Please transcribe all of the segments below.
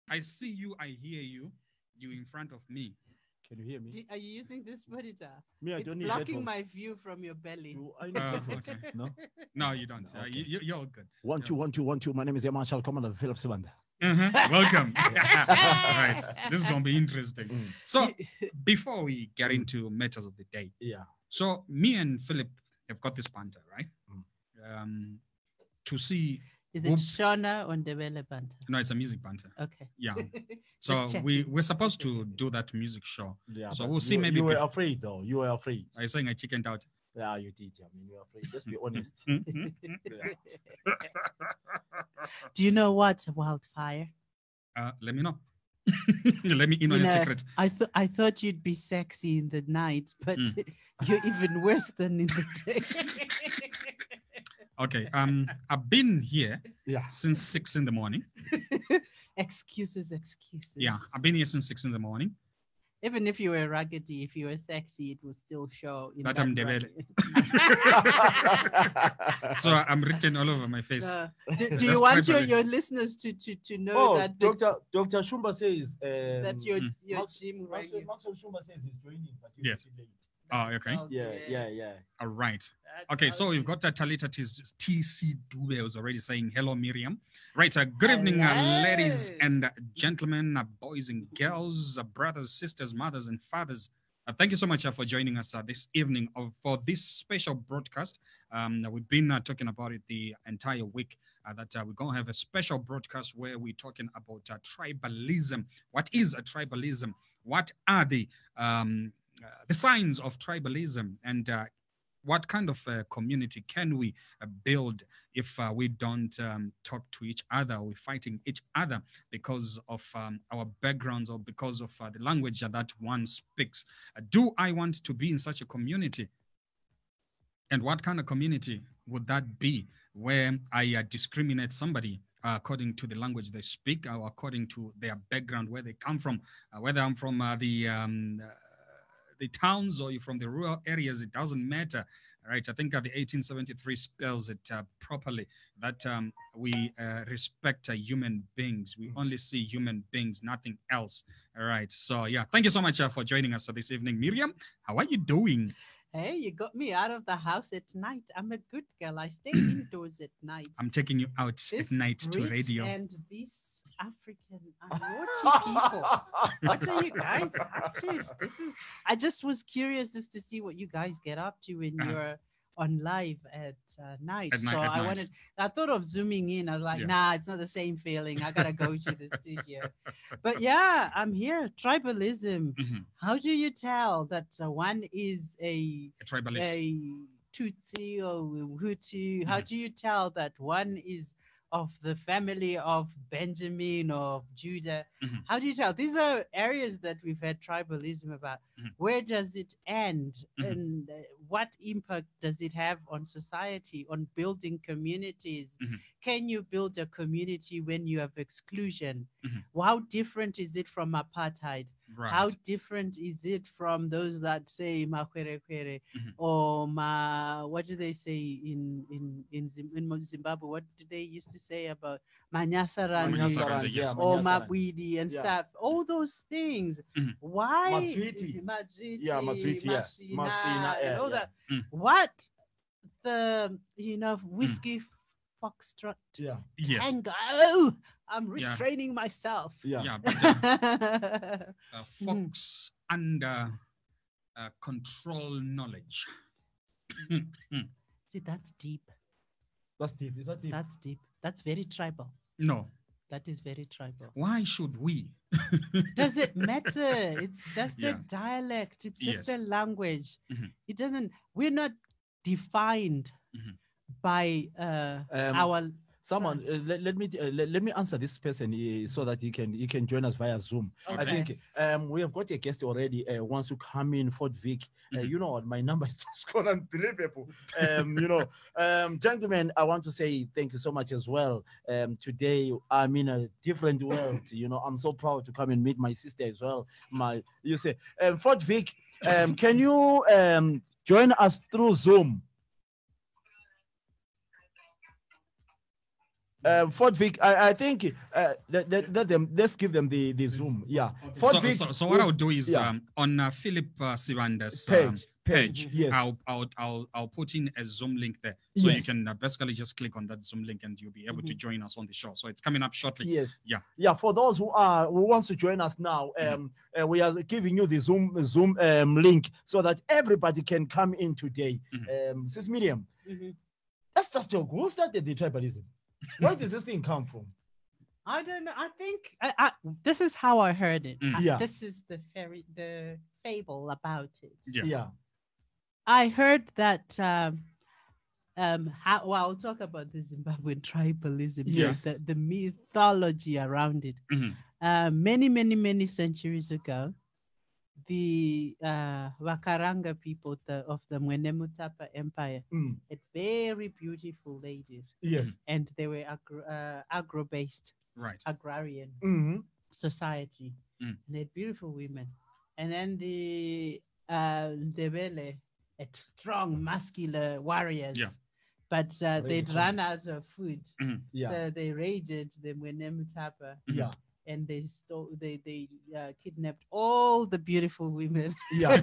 I see you, I hear you. You in front of me. Can you hear me? Are you using this monitor? Me, I It's don't need blocking headphones. my view from your belly. Do I need headphones? Okay. No? No, you don't. No, okay. You're all good. 1 2 1 2 1 2. My name is Air Marshal Commander Philip Sibanda. Welcome. Right. This is going to be interesting. Mm. So, before we get into matters of the day, Yeah. so me and Philip have got this banter, right? To see. Is it Shona on the banter? No, it's a music banter. Okay. Yeah. Just So checking. we're supposed to do that music show. Yeah. So but we'll see. you, Maybe you were afraid, though. You were afraid. Are you saying I chickened out? Yeah, you did. I mean, you were afraid. Let's be honest. Do you know what wildfire? Let me know. Let me in on a secret. I thought you'd be sexy in the night, but you're even worse than in the day. Okay. I've been here since 6 in the morning. Excuses. Yeah, I've been here since 6 in the morning. Even if you were raggedy, if you were sexy, it would still show. In that I'm Debele. So I'm written all over my face. Do you want your listeners to know that Dr. Shumba says that your gym Maxwell Shumba says he's joining, but he's yes. late. Oh, okay. Yeah. All right. Okay, so we've got Talita TC Dube who's already saying hello, Miriam. Right. Good evening, ladies and gentlemen, boys and girls, brothers, sisters, mothers, and fathers. Thank you so much for joining us this evening for this special broadcast. We've been talking about it the entire week. That we're going to have a special broadcast where we're talking about tribalism. What is a tribalism? What are the signs of tribalism, and what kind of community can we build if we don't talk to each other? We're fighting each other because of our backgrounds or because of the language that one speaks. Do I want to be in such a community? And what kind of community would that be where I discriminate somebody according to the language they speak or according to their background, where they come from, whether I'm from the towns or you're from the rural areas, it doesn't matter. All right, I think the 1873 spells it properly that we respect human beings. We only see human beings, nothing else. All right, so yeah, thank you so much for joining us this evening. Miriam, how are you doing? Hey, you got me out of the house at night. I'm a good girl. I stay indoors at night. I'm taking you out at night to radio. And these African naughty people. What are you guys up to? I just was curious just to see what you guys get up to when you're on live at night. I thought of zooming in. I was like, nah, it's not the same feeling. I gotta go to the studio. But yeah, I'm here. Tribalism. How do you tell that one is a tribalist, a Tutsi or Hutu? How do you tell that one is of the family of Benjamin or Judah? How do you tell? These are areas that we've had tribalism about. Where does it end? And what impact does it have on society, on building communities? Can you build a community when you have exclusion? How different is it from apartheid? Right. How different is it from those that say Makwerekwere or what do they say in Zimbabwe? What do they used to say about Manyasarandi yes. or Mabwidi and stuff? All those things. Why? Matswiti. Mashina, and all that. What the whiskey foxtrot tango? Oh, I'm restraining myself. But fox under control knowledge. See, that's deep. That's deep. Is that deep? That's deep. That's very tribal. No. That is very tribal. Why should we? Does it matter? It's just a dialect. It's just a language. It doesn't. We're not defined by our. Someone let me answer this person so that he can join us via Zoom. Okay. I think we have got a guest already wants to come in, Fort Vic. You know what, my number is just gone unbelievable. Gentlemen, I want to say thank you so much as well. Today I'm in a different world. I'm so proud to come and meet my sister as well. Fort Vic, can you join us through Zoom? Fort Vic, I think let's give them the Zoom. Yeah. Fort Vic, so what I'll do is yeah. On Philip Sibanda's page, Yes. I'll put in a Zoom link there, so you Yes. can basically just click on that Zoom link and you'll be able to join us on the show. So it's coming up shortly. Yes. Yeah. Yeah. For those who wants to join us now, we are giving you the Zoom link so that everybody can come in today. Sis Miriam, let's just joke. Who started the tribalism? Where does this thing come from? I don't know. I think this is how I heard it. Yeah. This is the fable about it. Yeah. I heard that. I'll talk about the Zimbabwean tribalism. Yes. The mythology around it. Many centuries ago, the Wakaranga people of the Mwene Mutapa Empire had very beautiful ladies. Yes. And they were agro-based, Right. agrarian society. And they had beautiful women. And then the Ndebele had strong, muscular warriors. Yeah. But they'd run out of food. Yeah. So they raided the Mwene Mutapa. Yeah. And they kidnapped all the beautiful women. Yeah.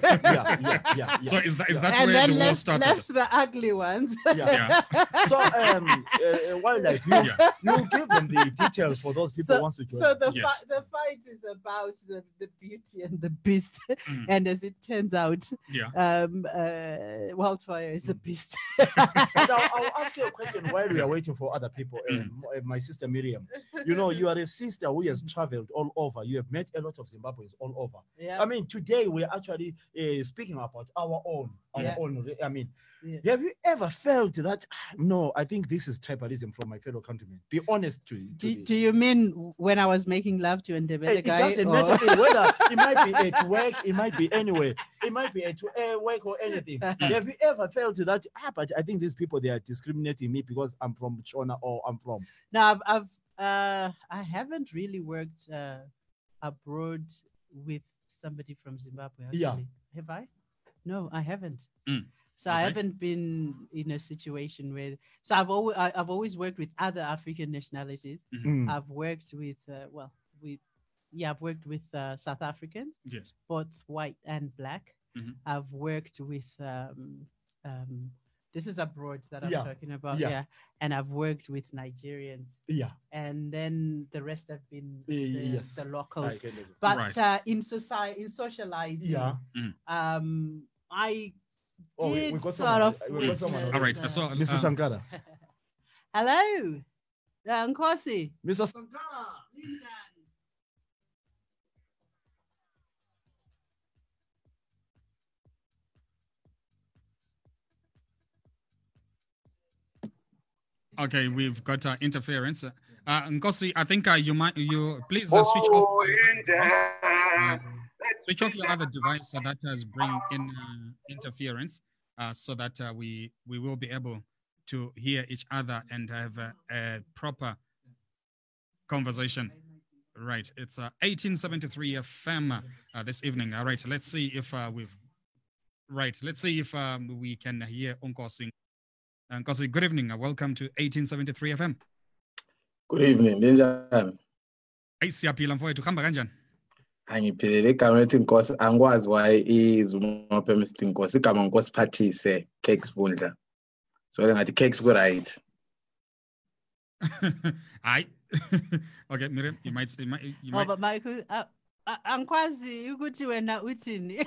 So is that And where then the war started? left the ugly ones. Yeah. So Wildlife, you give them the details for those people who wants to join. So the Yes. fight is about the beauty and the beast. And as it turns out, Wildfire is a beast. Now, I'll ask you a question while we are waiting for other people. My sister Miriam, you are a sister who has traveled all over. You have met a lot of Zimbabweans all over. Yeah. I mean, today we're actually speaking about our own. I mean, have you ever felt that, no, I think this is tribalism from my fellow countrymen? Be honest to you. Do you mean when I was making love to Ndebele It guy? doesn't matter whether it might be at work, it might be anywhere, it might be at work or anything. Have you ever felt that, but I think these people, they are discriminating me because I'm from Chona or I'm from... No, I haven't really worked abroad with somebody from Zimbabwe. Actually. Yeah. Have I? No, I haven't. So Okay. I haven't been in a situation where. So I've always worked with other African nationalities. I've worked with I've worked with South Africans, Yes. both white and black. I've worked with this is abroad that I'm talking about. Yeah. And I've worked with Nigerians. Yeah. And then the rest have been Yes. the locals. Right. But in socializing, I did we got sort someone. of. We got someone. All right. So Mr. Sankara. Hello, Nkosi. Mr. Sankara. okay, we've got interference. Nkosi, I think you please switch off. Switch off your other device that has bring in interference, so that we will be able to hear each other and have a proper conversation. Right, it's 1873 FM this evening. All right, let's see if we can hear Nkosi. Nkosi, good evening. Welcome to 1873 FM. Good evening. Linjani? Hey, siyaphila mfowethu, khamba kanjani? Angiphilele igama ethi Nkosi, angikwazi why izuma Mr. Nkosi, igama Nkosi Phathise Cakes Bundla. So ngathi cakes go right. Hayi. Okay, Miriam, you might. Oh, but Michael, angikwazi ukuthi wena uthini.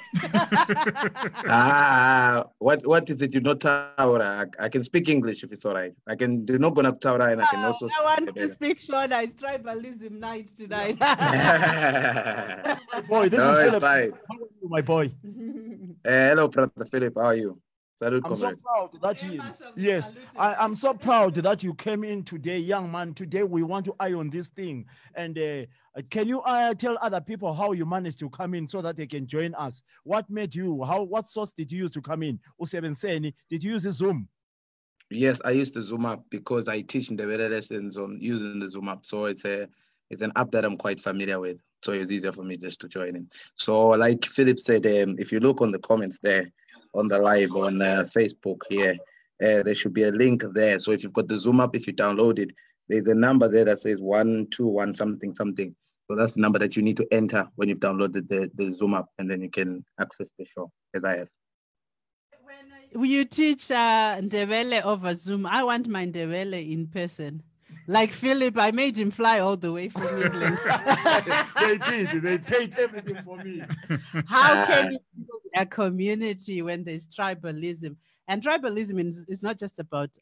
What is it you not Taura? I can speak English if it's all right. I can do not gonna Taura and I can also I want to speak Shona. It's tribalism night tonight. Boy, this No, is it's Philip. fine. How are you, my boy? Hello, Brother Philip. How are you? Salute, I'm so comrade. proud that you, yes, I'm so proud that you came in today, young man. Today we want to eye on this thing. And can you tell other people how you managed to come in so that they can join us? What made you? What source did you use to come in? Usebenzeni, did you use the Zoom? Yes, I use the Zoom app because I teach in the very lessons on using the Zoom app. So it's an app that I'm quite familiar with. So it's easier for me just to join in. So like Philip said, if you look on the comments there, on the live on Facebook here, there should be a link there. So if you've got the Zoom app, if you download it, there's a number there that says 121 something something. So that's the number that you need to enter when you've downloaded the Zoom app, and then you can access the show, as I have. When you teach Ndebele over Zoom, I want my Ndebele in person. Like Philip, I made him fly all the way from England. They did. They paid everything for me. How can you build a community when there's tribalism? And tribalism is not just about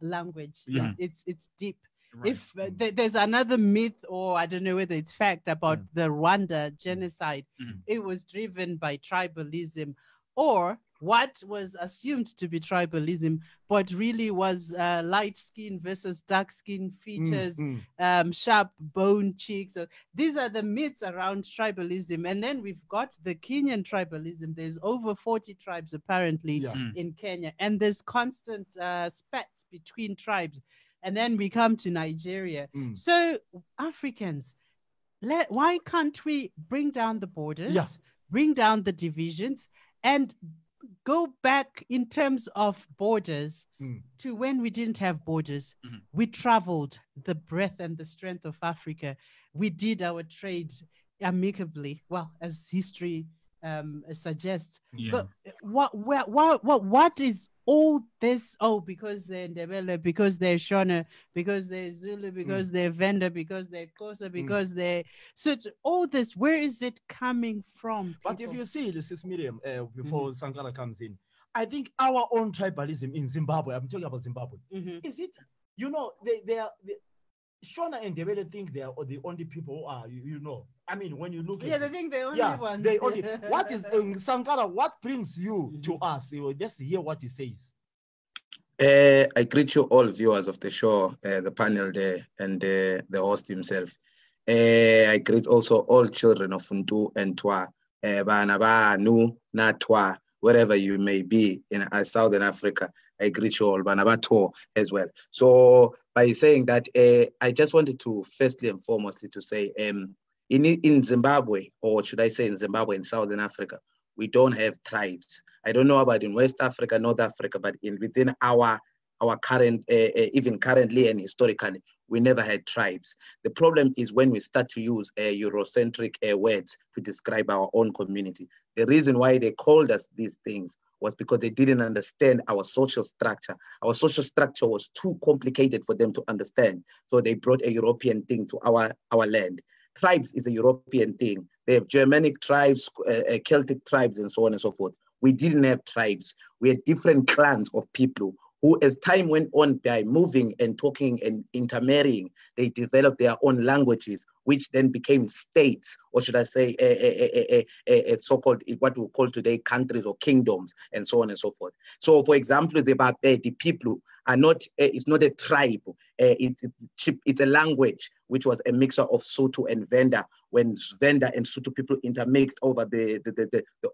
language. Yeah. It's deep. Right. If there's another myth, or I don't know whether it's fact, about the Rwanda genocide, it was driven by tribalism, or what was assumed to be tribalism, but really was light skin versus dark skin features, sharp bone cheeks. So these are the myths around tribalism. And then we've got the Kenyan tribalism. There's over 40 tribes apparently in Kenya, and there's constant spats between tribes. And then we come to Nigeria. So Africans, why can't we bring down the borders, bring down the divisions, and go back in terms of borders to when we didn't have borders? We traveled the breadth and the strength of Africa. We did our trade amicably, well, as history suggests. But what is all this? Oh, because they're Ndebele, because they're Shona, because they're Zulu, because they're Venda, because they're Xhosa, because they're such. All this, where is it coming from? But if you see, this is Miriam, before Sankara comes in, I think our own tribalism in Zimbabwe, I'm talking about Zimbabwe, is it, you know, they are, Shona and Ndebele think they are the only people who are, you know, I mean, when you look at they think they're only ones. They only, what is, Sankara, what brings you to us? Just hear what he says. I greet you all viewers of the show, the panel there, and the host himself. I greet also all children of Funtu and Twa, Banaba, Nu, Na Twa, wherever you may be in Southern Africa. I greet you all, Banaba Twa as well. So by saying that, I just wanted to firstly and foremostly to say, in Zimbabwe, or should I say in Zimbabwe, in Southern Africa, we don't have tribes. I don't know about in West Africa, North Africa, but within our current, even currently and historically, we never had tribes. The problem is when we start to use Eurocentric words to describe our own community. The reason why they called us these things was because they didn't understand our social structure. Our social structure was too complicated for them to understand. So they brought a European thing to our land. Tribes is a European thing. They have Germanic tribes, Celtic tribes, and so on and so forth. We didn't have tribes. We had different clans of people who, as time went on, by moving and talking and intermarrying, they developed their own languages, which then became states, or should I say, a so-called, what we call today, countries or kingdoms, and so on and so forth. So, for example, the people are not, it's not a tribe, it's a language, which was a mixture of Sotho and Venda, when Venda and Sotho people intermixed over the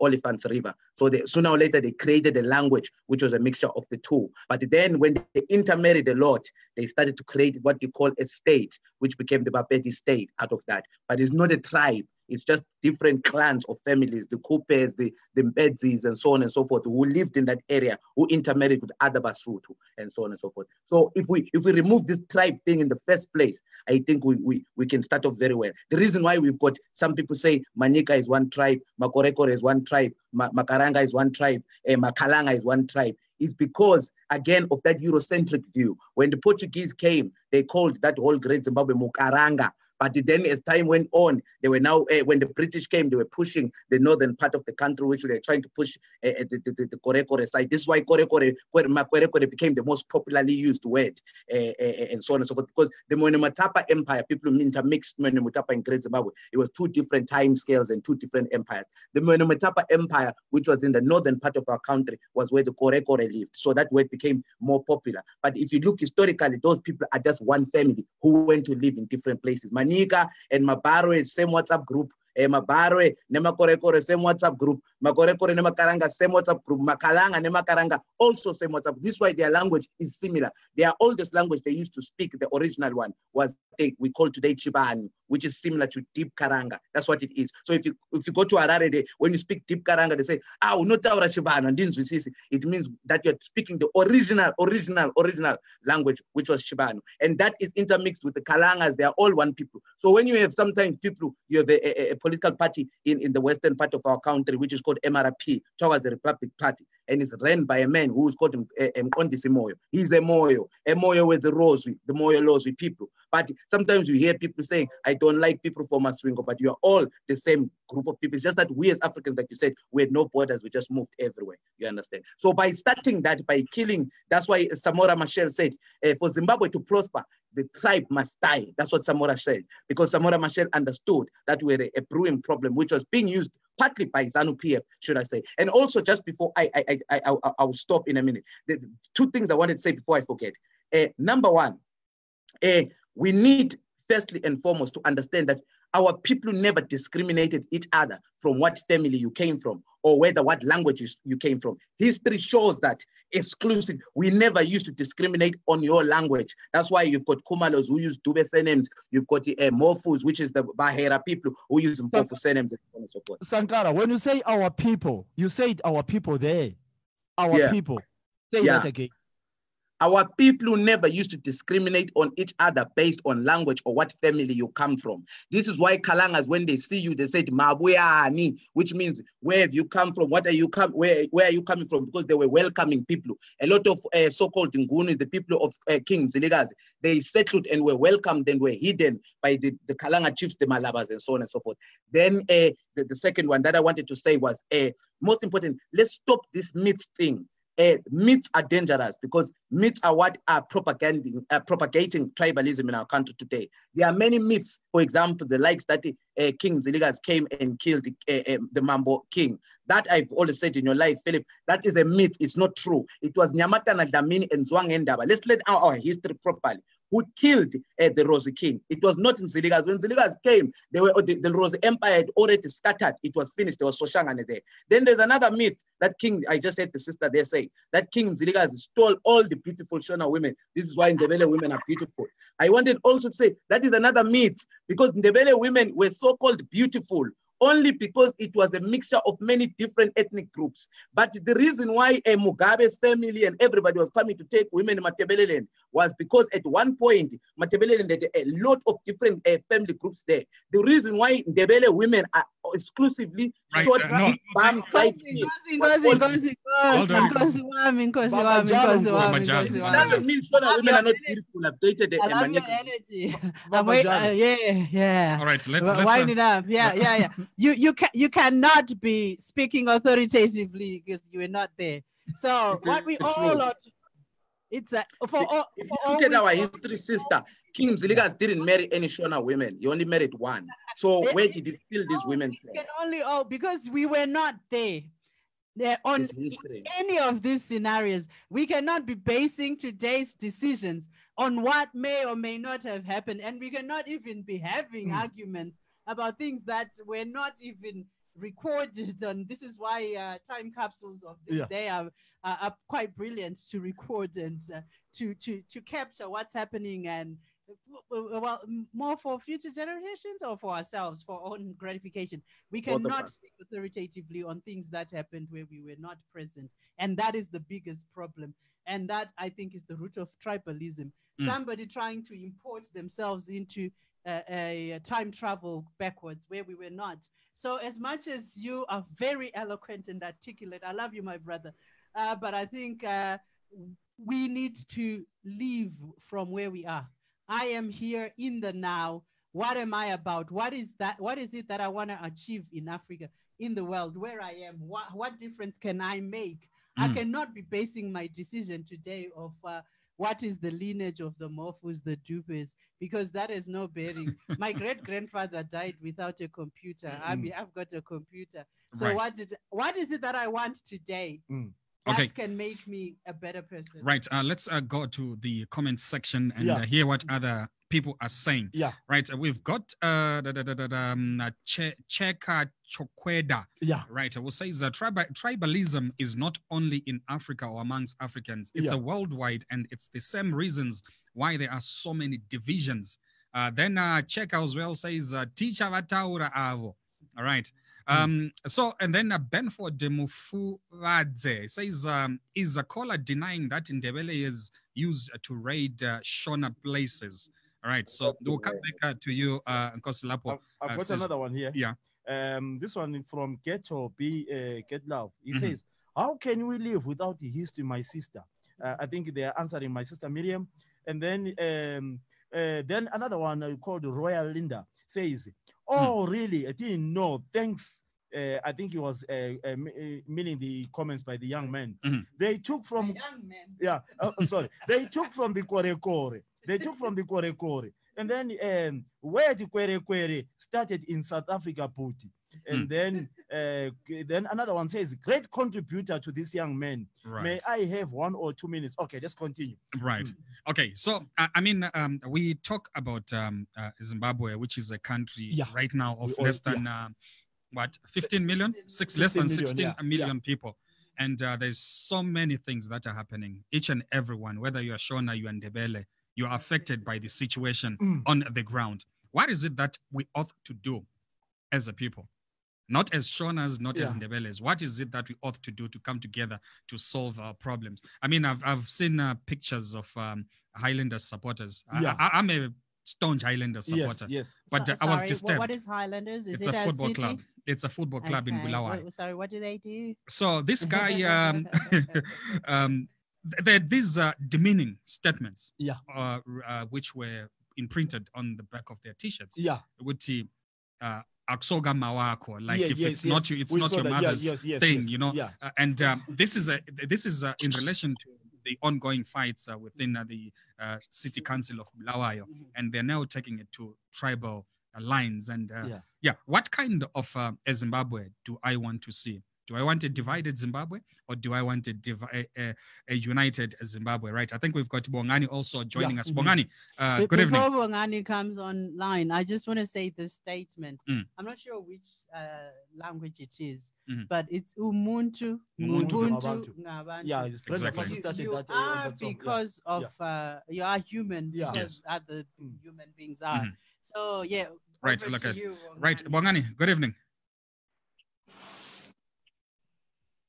Olifants River. So sooner or later, they created a language, which was a mixture of the two. But then when they intermarried a lot, they started to create what you call a state, which became the Bapedi state out of that. But it's not a tribe. It's just different clans of families, the Kupes, the Mbedzis, and so on and so forth, who lived in that area, who intermarried with other Basotho, and so on and so forth. So if we remove this tribe thing in the first place, I think we can start off very well. The reason why we've got, some people say Manika is one tribe, Makorekore is one tribe, Makaranga is one tribe, Makalanga is one tribe, is because, again, of that Eurocentric view. When the Portuguese came, they called that whole Great Zimbabwe Mukaranga. But then as time went on, they were now, when the British came, they were pushing the northern part of the country, which they were trying to push the Korekore side. This is why Korekore became the most popularly used word, and so on and so forth, because the Moenomatapa Empire, people intermixed Moenomatapa and Great Zimbabwe. It was two different time scales and two different empires. The Moenomatapa Empire, which was in the northern part of our country, was where the Korekore lived. So that word became more popular. But if you look historically, those people are just one family who went to live in different places. Manika and Mabarwe, same WhatsApp group. Mabarwe, Nemakorekore, same WhatsApp group. Makorekore, Nemakaranga, same WhatsApp group. Makalanga, Nemakaranga, also same WhatsApp. This is why their language is similar. Their oldest language they used to speak, the original one, was we call today Chibani, which is similar to Deep Karanga. That's what it is. So if you go to Harare, when you speak Deep Karanga, they say, unotaura Chibani, and it means that you're speaking the original language, which was Chibani. And that is intermixed with the Kalangas. They are all one people. So when you have sometimes people, you have a political party in the western part of our country, which is called MRP, towards the Republic Party, and it's run by a man who is called Mqondisi Moyo. He's a Moyo with the Moyo Lozwi people. But sometimes you hear people saying, I don't like people from Masvingo, but you are all the same group of people. It's just that we as Africans, like you said, we had no borders, we just moved everywhere. You understand? So by starting that, by killing, that's why Samora Machel said, for Zimbabwe to prosper, the tribe must die. That's what Samora said, because Samora Machel understood that we had a brewing problem, which was being used partly by ZANU-PF, should I say. And also, just before I'll stop in a minute, the two things I wanted to say before I forget. Number one, we need, firstly and foremost, to understand that our people never discriminated each other from what family you came from or what languages you came from. History shows that exclusive. We never used to discriminate on your language. That's why you've got Kumalos who use Dube surnames. You've got the Mofus, which is the Bahera people who use Mpofu surnames and so on and so forth. Sankara, when you say our people, you said our people there. Our people. Say that again. Our people never used to discriminate on each other based on language or what family you come from. This is why Kalangas, when they see you, they said Mabuyani, which means where have you come from? Where are you coming from? Because they were welcoming people. A lot of so-called Ngunis, the people of King Ziligazi, they settled and were welcomed and were hidden by the Kalanga chiefs, the Malabas, and so on and so forth. Then the second one that I wanted to say was, most important, let's stop this myth thing. Myths are dangerous because myths are what are propagating tribalism in our country today. There are many myths, for example, the likes that King Ziligas came and killed the Mambo king. That I've always said in your life, Philip, that is a myth. It's not true. It was Nyamatana Dlamini and Zwang Endaba. Let's let our history properly. Who killed the Rose King? It was not in Ziligas. When Ziligas came, the Rose Empire had already scattered. It was finished. There was Soshangane there. Then there's another myth that King, I just heard the sister there say, that King Ziligas stole all the beautiful Shona women. This is why Ndebele women are beautiful. I wanted also to say that is another myth because Ndebele women were so-called beautiful only because it was a mixture of many different ethnic groups. But the reason why Mugabe's family and everybody was coming to take women in Matabeleland was because at one point, Matabeleland had a lot of different family groups there. The reason why Ndebele women are exclusively short, big bum, light skin. Doesn't mean women are not beautiful. I've dated I love your energy. All right, let's wind it up. Yeah. You cannot be speaking authoritatively because you were not there. So what we all are, it's for all. Look at our history, sister. King Ziligas didn't marry any Shona women. He only married one. So where did he steal these women from? Can only because we were not there. On any of these scenarios, we cannot be basing today's decisions on what may or may not have happened, and we cannot even be having arguments about things that were not even recorded on. This is why time capsules of this day are quite brilliant to record and to capture what's happening, and well, more for future generations or for ourselves, for our own gratification. We cannot speak authoritatively on things that happened where we were not present, and that is the biggest problem, and that I think is the root of tribalism. Somebody trying to import themselves into a time travel backwards where we were not. So as much as you are very eloquent and articulate, I love you, my brother, but I think we need to leave from where we are. I am here in the now. What am I about? What is that? What is it that I want to achieve in Africa, in the world, where I am? What difference can I make? I cannot be basing my decision today of what is the lineage of the Mofus, the Dupes, because that has no bearing. My great-grandfather died without a computer. I've got a computer. So what is it that I want today? That can make me a better person. Right. Let's go to the comment section and hear what other people are saying. Yeah. Right. We've got Cheka Chokweda. Yeah. Right. We'll say that tribalism is not only in Africa or amongst Africans. It's a worldwide, and it's the same reasons why there are so many divisions Then check as well says teacher vataura avo. All right. So, and then Benford Mufuradze says, is a caller denying that Ndebele is used to raid Shona places? All right, so we'll come back to you, Nkosilapo. I've got another one here. Yeah. This one from Ghetto Get Love. He says, how can we live without the history, my sister? I think they are answering my sister Miriam. And then another one called Royal Linda says, oh, really? I didn't know. Thanks. I think he was meaning the comments by the young man. They took from the young man. Yeah. Sorry. They took from the Kore. They took from the Kore. And then where the Kore started in South Africa, Puti. And then another one says, great contributor to this young man. Right. May I have 1 or 2 minutes? Okay, let's continue. Right. Okay, so I mean, we talk about Zimbabwe, which is a country right now of less than 15 million? Less than 16 million people. And there's so many things that are happening. Each and every one, whether you are Shona, you are Ndebele, you are affected by the situation on the ground. What is it that we ought to do as a people? Not as Shonas, not as Ndebeles. What is it that we ought to do to come together to solve our problems? I mean, I've seen pictures of Highlanders supporters. I'm a staunch Highlanders supporter. Yes. But I was disturbed. What is Highlanders? It's a football club. It's a football club in Bulawayo. Sorry, what do they do? So this guy, there are these demeaning statements, which were imprinted on the back of their T-shirts. Yeah. With the Aksoga Mawako, like if it's not you, it's not your mother's thing, you know. Yeah. And this is in relation to the ongoing fights within the city council of Bulawayo, and they're now taking it to tribal lines. And what kind of a Zimbabwe do I want to see? Do I want a divided Zimbabwe, or do I want a united Zimbabwe? Right. I think we've got Bongani also joining us. Bongani, good evening. Before Bongani comes online, I just want to say this statement. I'm not sure which language it is, but it's Umuntu, Ubuntu, Ngabantu. Yeah, it's exactly. You are because of you are human, because other human beings are. So yeah. Right. Look at right, Bongani. Good evening.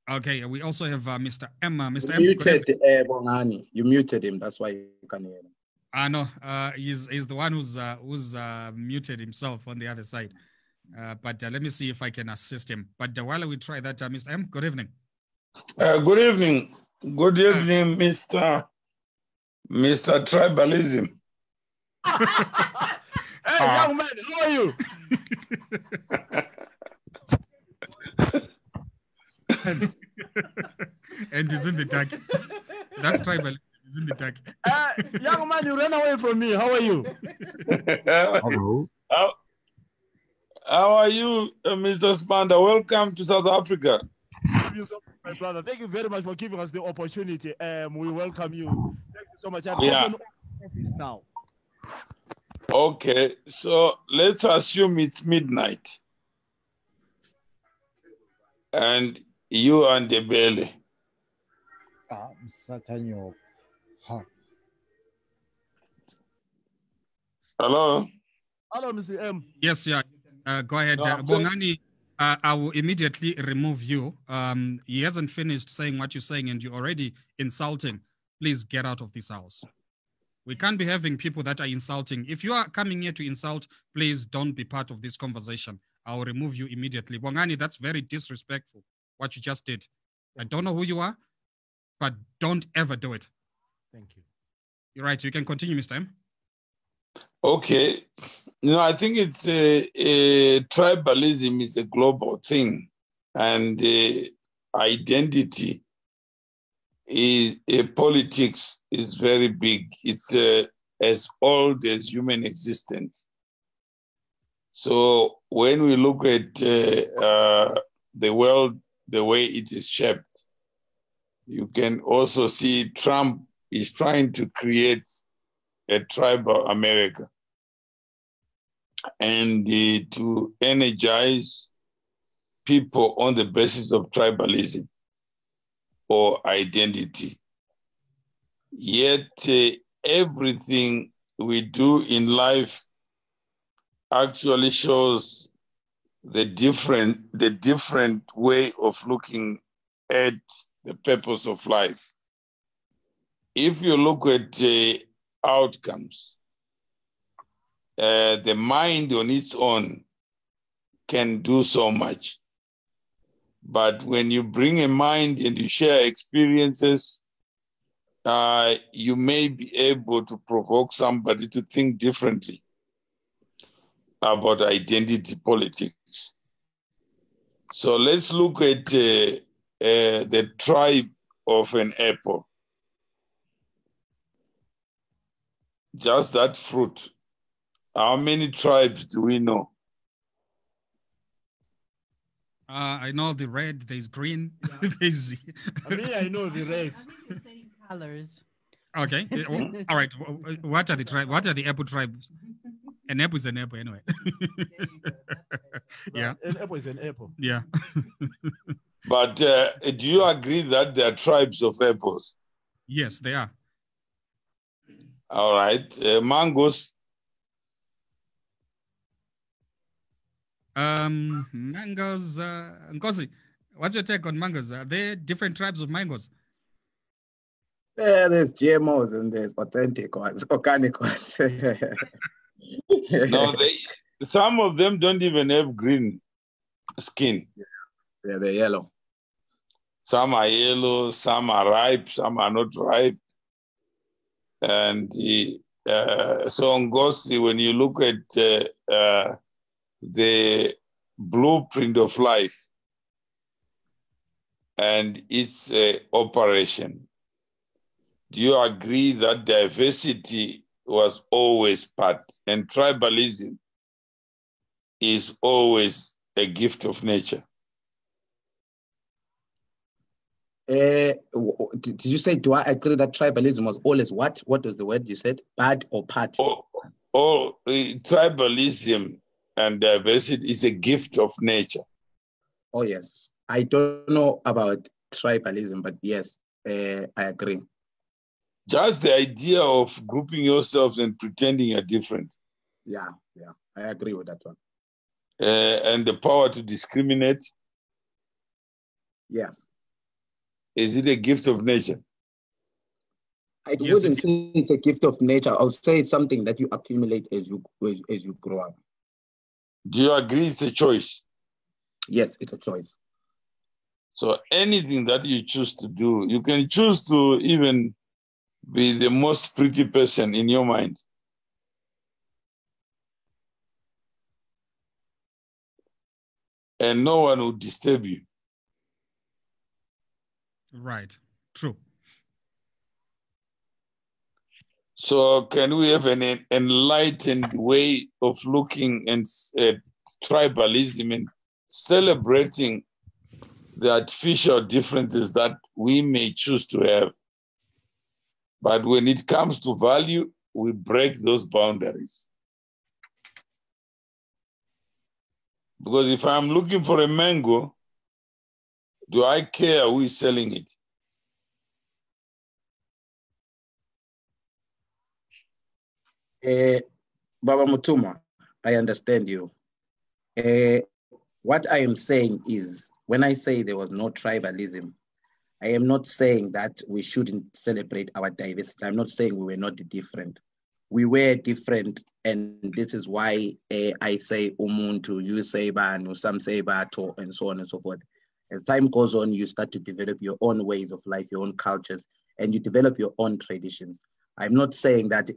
Okay, we also have Mr. M. Mr. M. Muted Bongani. You muted him. That's why you can hear him. No, he's the one who's muted himself on the other side. But let me see if I can assist him. But while we try that, Mr. M, good evening. Good evening. Good evening, Mr. Tribalism. Hey, young man, how are you? And he's in the dark. That's tribal. He's in the dark. Young man, you ran away from me. How are you? Hello. How are you, Mr. Spanda? Welcome to South Africa. Thank you so much, my brother. Thank you very much for giving us the opportunity. We welcome you. Thank you so much. I'm office now. Okay, so let's assume it's midnight. And you and the belly. Hello? Hello, Mr. M. Yes, yeah. Go ahead. Bongani, I will immediately remove you. He hasn't finished saying what you're saying and you're already insulting. Please get out of this house. We can't be having people that are insulting. If you are coming here to insult, please don't be part of this conversation. I'll remove you immediately. Bongani, that's very disrespectful, what you just did. I don't know who you are, but don't ever do it. Thank you. You're right. You can continue, Mr. M. Okay. I think it's a tribalism is a global thing, and identity is politics is very big. It's as old as human existence. So when we look at the world, the way it is shaped, you can also see Trump is trying to create a tribal America and to energize people on the basis of tribalism or identity. Yet everything we do in life actually shows the different way of looking at the purpose of life. If you look at the outcomes, the mind on its own can do so much. But when you bring a mind and you share experiences, you may be able to provoke somebody to think differently about identity politics. So let's look at the tribe of an apple. Just that fruit. How many tribes do we know? I know the red, there's green, Yeah. there's... I know the red. The same colors. Okay, all right. What are the tribe? What are the apple tribes? An apple is an apple anyway. Yeah. An apple is an apple. Yeah. But do you agree that there are tribes of apples? Yes, they are. All right. Mangoes? Mangoes. Nkosi, what's your take on mangoes? Are there different tribes of mangoes? Yeah, there's GMOs and there's authentic ones, organic ones. No, some of them don't even have green skin. Yeah, they're yellow. Some are yellow, some are ripe, some are not ripe. And so Ngosi, when you look at the blueprint of life and its operation, do you agree that diversity was always part and tribalism is always a gift of nature? Did you say, do I agree that tribalism was always what? What was the word you said? Bad or part? Tribalism and diversity is a gift of nature. Oh, yes. I don't know about tribalism, but yes, I agree. Just the idea of grouping yourselves and pretending you're different. Yeah, I agree with that one. And the power to discriminate. Yeah. Is it a gift of nature? I wouldn't say it's a gift of nature. I'll say it's something that you accumulate as you grow up. Do you agree it's a choice? Yes, it's a choice. So anything that you choose to do, you can choose to even be the most pretty person in your mind. And no one will disturb you. Right. True. So can we have an enlightened way of looking at tribalism and celebrating the artificial differences that we may choose to have? But when it comes to value, we break those boundaries. Because if I'm looking for a mango, do I care who is selling it? Baba Mutuma, I understand you. What I am saying is, when I say there was no tribalism, I am not saying that we shouldn't celebrate our diversity. I'm not saying we were not different. We were different, and this is why I say umuntu, you say banu, some say bato, and so on and so forth. As time goes on, you start to develop your own ways of life, your own cultures, and you develop your own traditions. I'm not saying that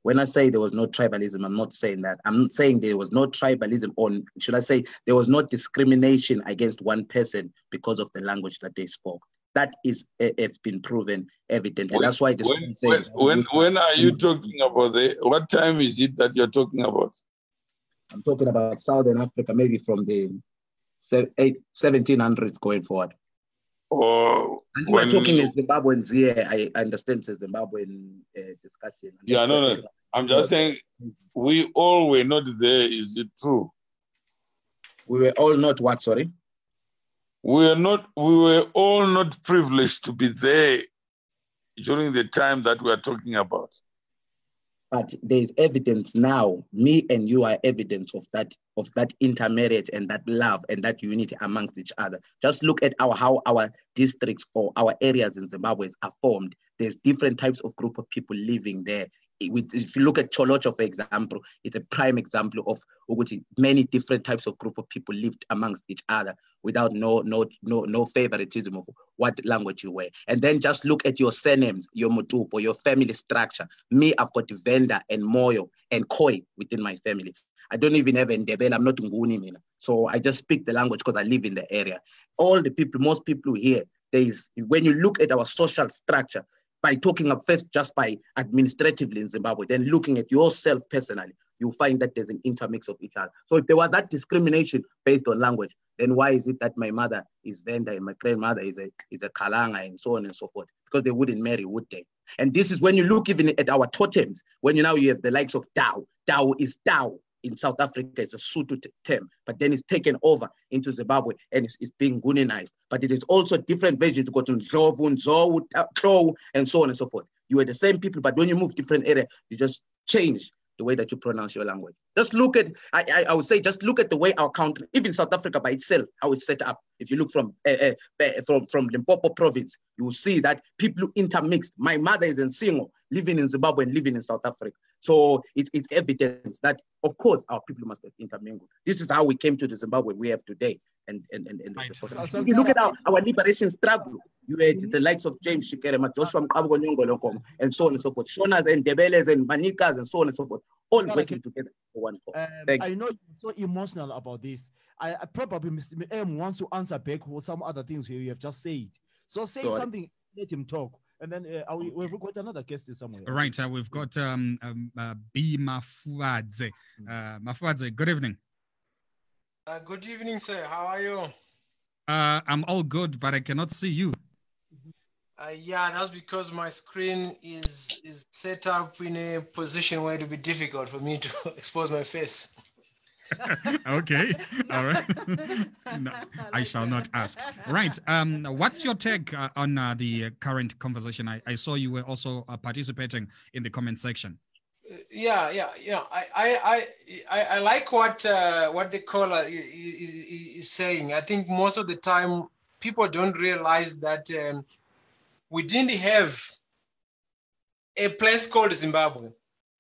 when I say there was no tribalism, I'm not saying that. I'm not saying there was no tribalism on, should I say, there was no discrimination against one person because of the language that they spoke. That is it's been proven evident. And that's why when are you talking about what time is it that you're talking about? I'm talking about Southern Africa, maybe from the 1700s going forward. Or and we're talking as Zimbabweans here. I understand it's a Zimbabwean discussion. Yeah, no. I'm just saying we all were not there. Is it true? We were all not what, sorry? We were all not privileged to be there during the time that we are talking about. But there's evidence now. Me and you are evidence of that intermarriage and that love and that unity amongst each other. Just look at how our districts or our areas in Zimbabwe are formed. There's different types of group of people living there. If you look at Cholocho, for example, it's a prime example of many different types of group of people lived amongst each other without no favoritism of what language you were. And then just look at your surnames, your Mutupo, your family structure. Me, I've got Venda and Moyo and Koi within my family. I don't even have Ndebele. I'm not Nguni, Mina. So I just speak the language because I live in the area. All the people, most people here, when you look at our social structure, by talking up first just by administratively in Zimbabwe, then looking at yourself personally, you'll find that there's an intermix of each other. So if there was that discrimination based on language, then why is it that my mother is Venda and my grandmother is a Kalanga and so on and so forth? Because they wouldn't marry, would they? And this is when you look even at our totems, when you have the likes of Tao. Tao is Tao. In South Africa, it's a Sotho term, but then it's taken over into Zimbabwe and it's being Guninized. But it is also different versions. You go to Ndlovu, Nzo, Tlo, and so on and so forth. You are the same people, but when you move different area, you just change the way that you pronounce your language. Just look at, I would say, just look at the way our country, even South Africa by itself, how it's set up. If you look from Limpopo province, you will see that people intermixed. My mother is in Singo, living in Zimbabwe and living in South Africa. So it's evidence that, of course, our people must have intermingled. This is how we came to the Zimbabwe we have today. And right. If you look at our liberation struggle, you had the likes of James Shikerema, Joshua Mqabuko Nyongolo, and so on and so forth. Shonas and Debeles and Manikas and so on and so forth, all working together for one cause. I know you're so emotional about this. I probably Mr. M wants to answer back for some other things you have just said. So say something, let him talk. And then we've got another guest somewhere. Right, we've got B. Mafuadze. Mafuadze, good evening. Good evening, sir. How are you? I'm all good, but I cannot see you. Yeah, that's because my screen is set up in a position where it will be difficult for me to expose my face. Okay, all right. No, I shall not ask. Right. What's your take on the current conversation? I saw you were also participating in the comment section. Yeah. I like what the caller is saying. I think most of the time people don't realize that we didn't have a place called Zimbabwe.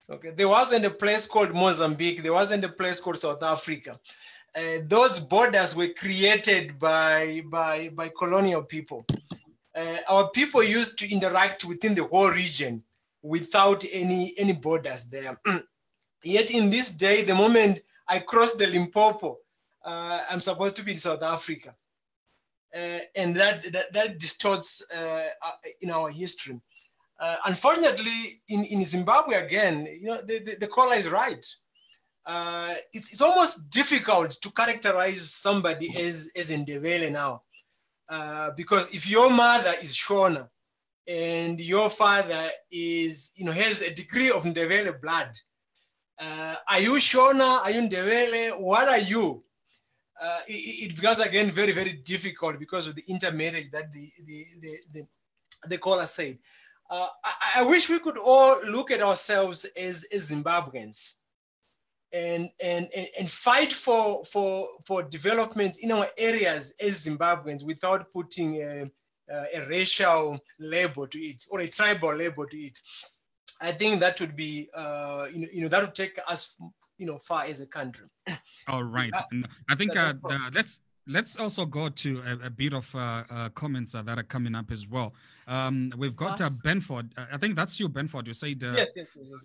Okay, there wasn't a place called Mozambique. There wasn't a place called South Africa. Those borders were created by colonial people. Our people used to interact within the whole region without any borders there. Yet in this day, the moment I cross the Limpopo, I'm supposed to be in South Africa. And that distorts in our history. Unfortunately, in Zimbabwe, again, the caller is right. It's almost difficult to characterize somebody as Ndebele now. Because if your mother is Shona and your father is, has a degree of Ndebele blood, are you Shona? Are you Ndebele? What are you? It becomes again very, very difficult because of the intermarriage that the caller said. I wish we could all look at ourselves as Zimbabweans and fight for development in our areas as Zimbabweans without putting a racial label to it or a tribal label to it. I think that would be, that would take us, far as a country. All right. I think let's also go to a bit of comments that are coming up as well. We've got Benford. I think that's you, Benford. You said yes.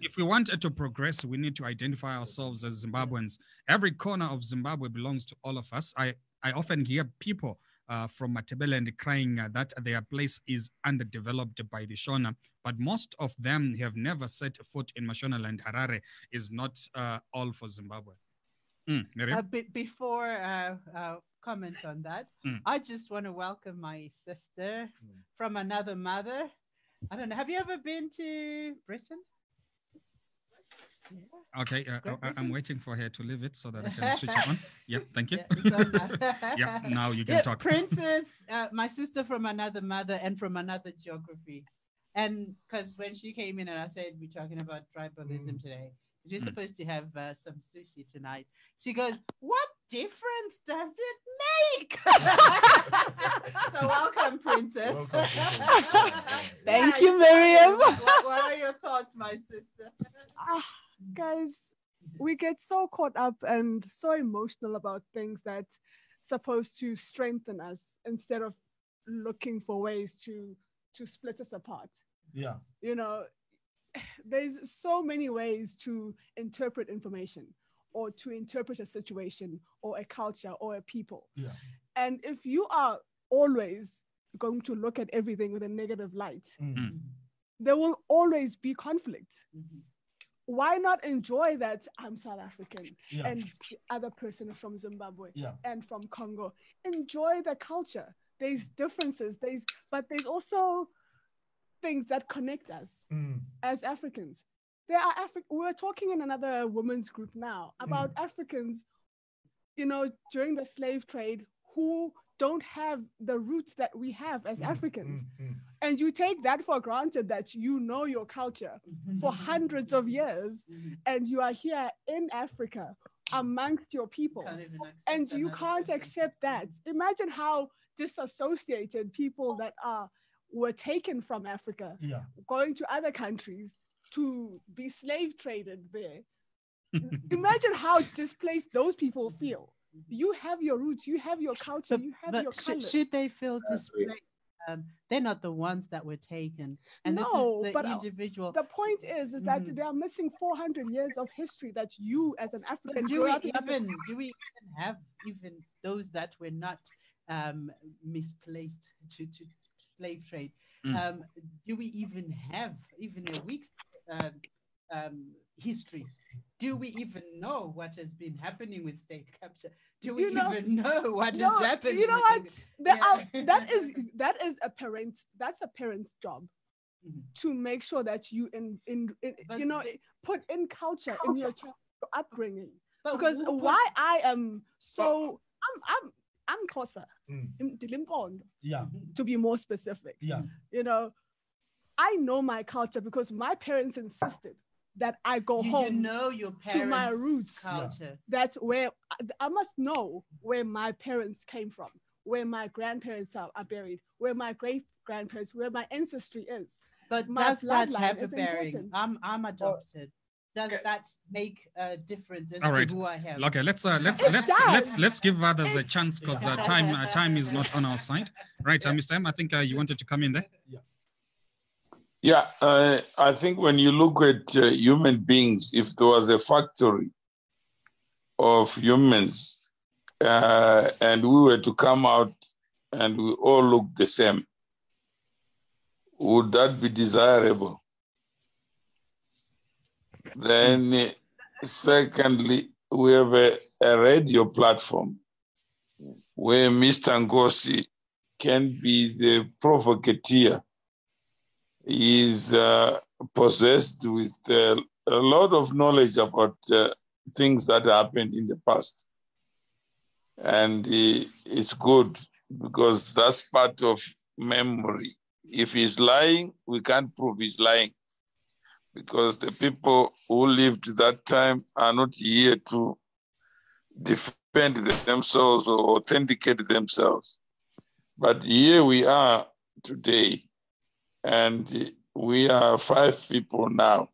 If we want to progress, we need to identify ourselves as Zimbabweans. Every corner of Zimbabwe belongs to all of us. I often hear people from Matebeleland crying that their place is underdeveloped by the Shona, but most of them have never set foot in Mashonaland. Harare is not all for Zimbabwe. Before comment on that, I just want to welcome my sister from another mother. I don't know. Have you ever been to Britain? Yeah. Okay, I'm waiting for her to leave it so that I can switch it on. Yeah, thank you. Yeah, now you can talk. Princess, my sister from another mother and from another geography. And because when she came in and I said we're talking about tribalism today, we're supposed to have some sushi tonight. She goes, "What difference does it make?" So welcome, Princess. Thank you, Miriam. What are your thoughts, my sister? Guys, we get so caught up and so emotional about things that's supposed to strengthen us instead of looking for ways to split us apart. Yeah. You know, there's so many ways to interpret information or to interpret a situation or a culture or a people. Yeah. And if you are always going to look at everything with a negative light, there will always be conflict. Why not enjoy that I'm South African and the other person is from Zimbabwe and from Congo? Enjoy the culture. There's differences, but there's also things that connect us as Africans. We're talking in another women's group now about Africans, you know, during the slave trade who don't have the roots that we have as Africans. And you take that for granted that you know your culture for hundreds of years and you are here in Africa amongst your people and you can't accept that. Imagine how disassociated people that were taken from Africa, going to other countries to be slave traded there. Imagine how displaced those people feel. You have your roots, you have your culture, you have your color. Should they feel displaced? They're not the ones that were taken. And no, this is the individual. The point is that they are missing 400 years of history that you as an African do we even have those that were not misplaced to slave trade? Do we even have a week's history? Do we even know what has been happening with state capture? Do we even know what is happening? You know what? That is a parent's job to make sure that you put in culture in your upbringing. Because why I am so I'm Xhosa, to be more specific. You know, I know my culture because my parents insisted that I go home to my roots. Culture. That's where I must know where my parents came from, where my grandparents are buried, where my great-grandparents, where my ancestry is. But does that have a bearing? I'm adopted. Does that make a difference as to who I have? Okay, let's give others a chance because time is not on our side. Right, Mr. M, I think you wanted to come in there. Yeah, I think when you look at human beings, if there was a factory of humans and we were to come out and we all look the same, would that be desirable? Then, secondly, we have a radio platform where Mr. Ngosi can be the provocateur. He is possessed with a lot of knowledge about things that happened in the past. And it's good because that's part of memory. If he's lying, we can't prove he's lying because the people who lived that time are not here to defend themselves or authenticate themselves. But here we are today. And we are 5 people now.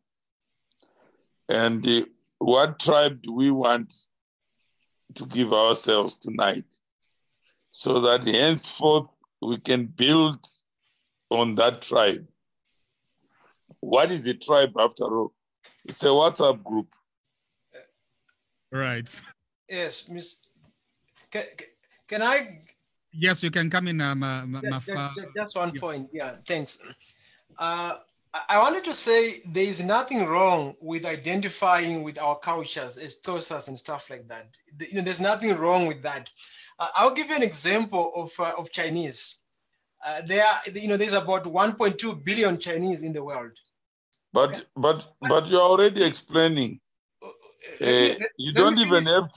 And what tribe do we want to give ourselves tonight? So that henceforth we can build on that tribe. What is a tribe after all? It's a WhatsApp group. Right. Yes, Miss. Can I? Yes, you can come in. Just one point. Yeah, thanks. I wanted to say there is nothing wrong with identifying with our cultures as Xhosas and stuff like that. There's nothing wrong with that. I'll give you an example of Chinese. There's about 1.2 billion Chinese in the world. But you're already explaining. You don't even have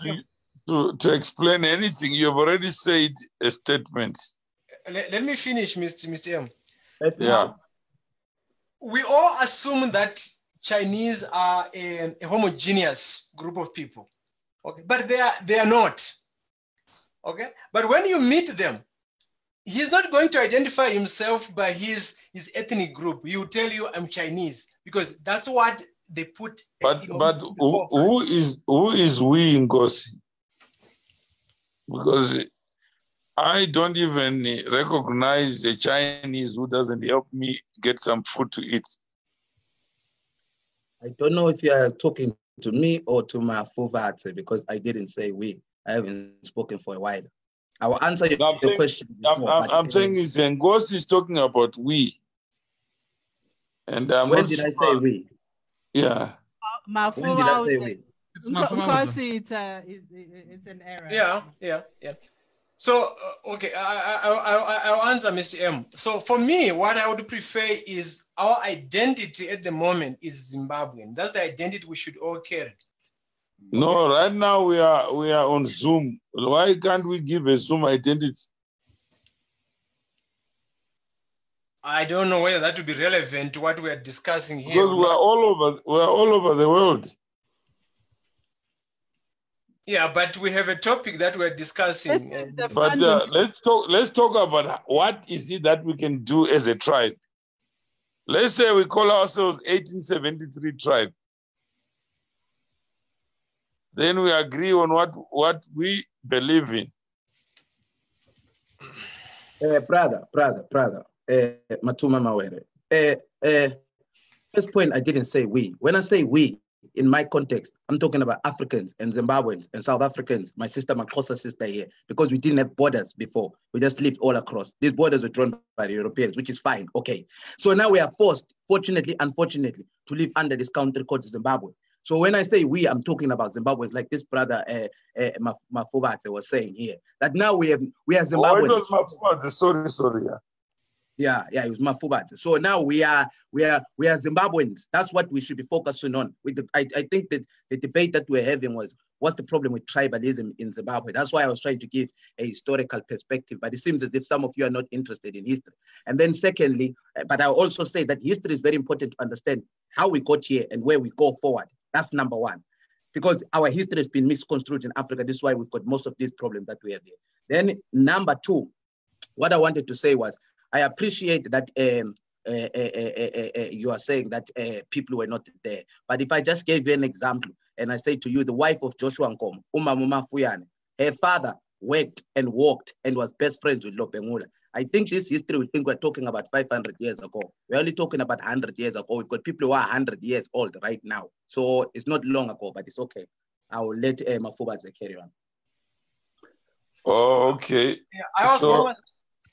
to explain anything. You have already said a statement. Let me finish, Mr. M. Yeah. we all assume that Chinese are a homogeneous group of people, okay? But they are not, okay? But when you meet them, he's not going to identify himself by his ethnic group. He will tell you, I'm Chinese, because that's what they put. But who is we in Nkosi? Because I don't even recognize the Chinese who doesn't help me get some food to eat. I don't know if you are talking to me or to Mafuvatse, because I didn't say we. I haven't spoken for a while. I will answer your question. I'm saying is Nkosi is talking about we. And when did I say we? Yeah. When did I say we? It's Nkosi, it's an error. Yeah. So, okay, I'll answer Mr. M. So for me, what I would prefer is our identity at the moment is Zimbabwean. That's the identity we should all carry. No, right now we are on Zoom. Why can't we give a Zoom identity? I don't know whether that would be relevant to what we are discussing here. Because we're all over the world. Yeah, but we have a topic that we're discussing. But let's talk about what is it that we can do as a tribe. Let's say we call ourselves 1873 tribe. Then we agree on what we believe in. Brother, Matuma Mawere. First point, I didn't say we. When I say we, in my context, I'm talking about Africans and Zimbabweans and South Africans, my sister, my closer sister here, because we didn't have borders before. We just lived all across. These borders were drawn by the Europeans, which is fine, okay. So now we are forced, fortunately, unfortunately, to live under this country called Zimbabwe. So when I say we, I'm talking about Zimbabweans, like this brother Mafuvatse was saying here, that now we are Zimbabweans. Oh, it was Mafuvatse, sorry. Yeah, it was Mafubatse. So now we are Zimbabweans. That's what we should be focusing on. I think that the debate that we're having was, what's the problem with tribalism in Zimbabwe? That's why I was trying to give a historical perspective, but it seems as if some of you are not interested in history. And then secondly, but I also say that history is very important to understand how we got here and where we go forward. That's number one, because our history has been misconstrued in Africa. This is why we've got most of these problems that we have here. Then number two, what I wanted to say was, I appreciate that you are saying that people were not there. But if I just gave you an example, and I say to you, the wife of Joshua Nkomo, Umamuma Fuyane, her father worked and walked and was best friends with Lopengula. I think this history, we think we're talking about 500 years ago. We're only talking about 100 years ago. We've got people who are 100 years old right now. So it's not long ago, but it's okay. I will let Mafubatse carry on. Oh, okay. Yeah, I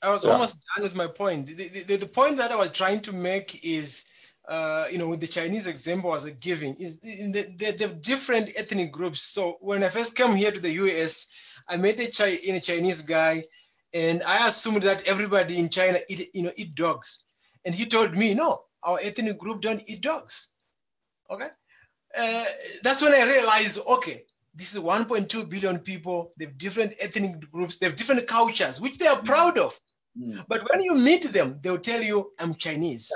was almost done with my point. The point that I was trying to make is, with the Chinese example I was giving, is the different ethnic groups. So when I first came here to the US, I met a Chinese guy, and I assumed that everybody in China eat dogs. And he told me, no, our ethnic group don't eat dogs. Okay? That's when I realized, okay, this is 1.2 billion people. They have different ethnic groups. They have different cultures, which they are proud of. But when you meet them, they'll tell you, I'm Chinese.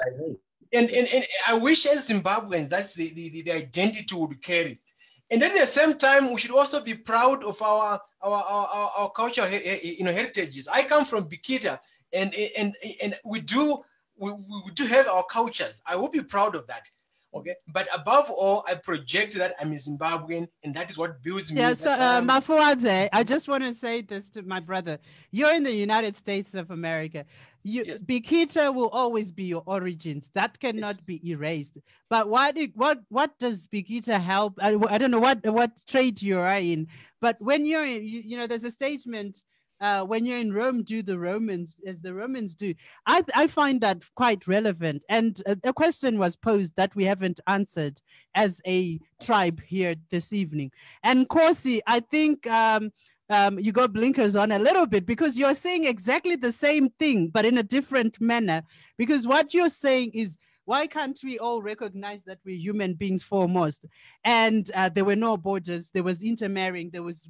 And I wish as Zimbabweans, that's the identity we would carry. And at the same time, we should also be proud of our cultural heritages. I come from Bikita, and we do have our cultures. I will be proud of that. Okay, but above all, I project that I'm a Zimbabwean, and that is what builds me. Yeah, so Mafuatse, I just want to say this to my brother. You're in the United States of America. Yes. Bikita will always be your origins. That cannot be erased. But what does Bikita help? I don't know what trade you are in, but when you're in, there's a statement. When you're in Rome, do the Romans as the Romans do. I find that quite relevant. And a question was posed that we haven't answered as a tribe here this evening. And Nkosi, I think you got blinkers on a little bit, because you're saying exactly the same thing, but in a different manner. Because what you're saying is, why can't we all recognize that we're human beings foremost? And there were no borders, there was intermarrying, there was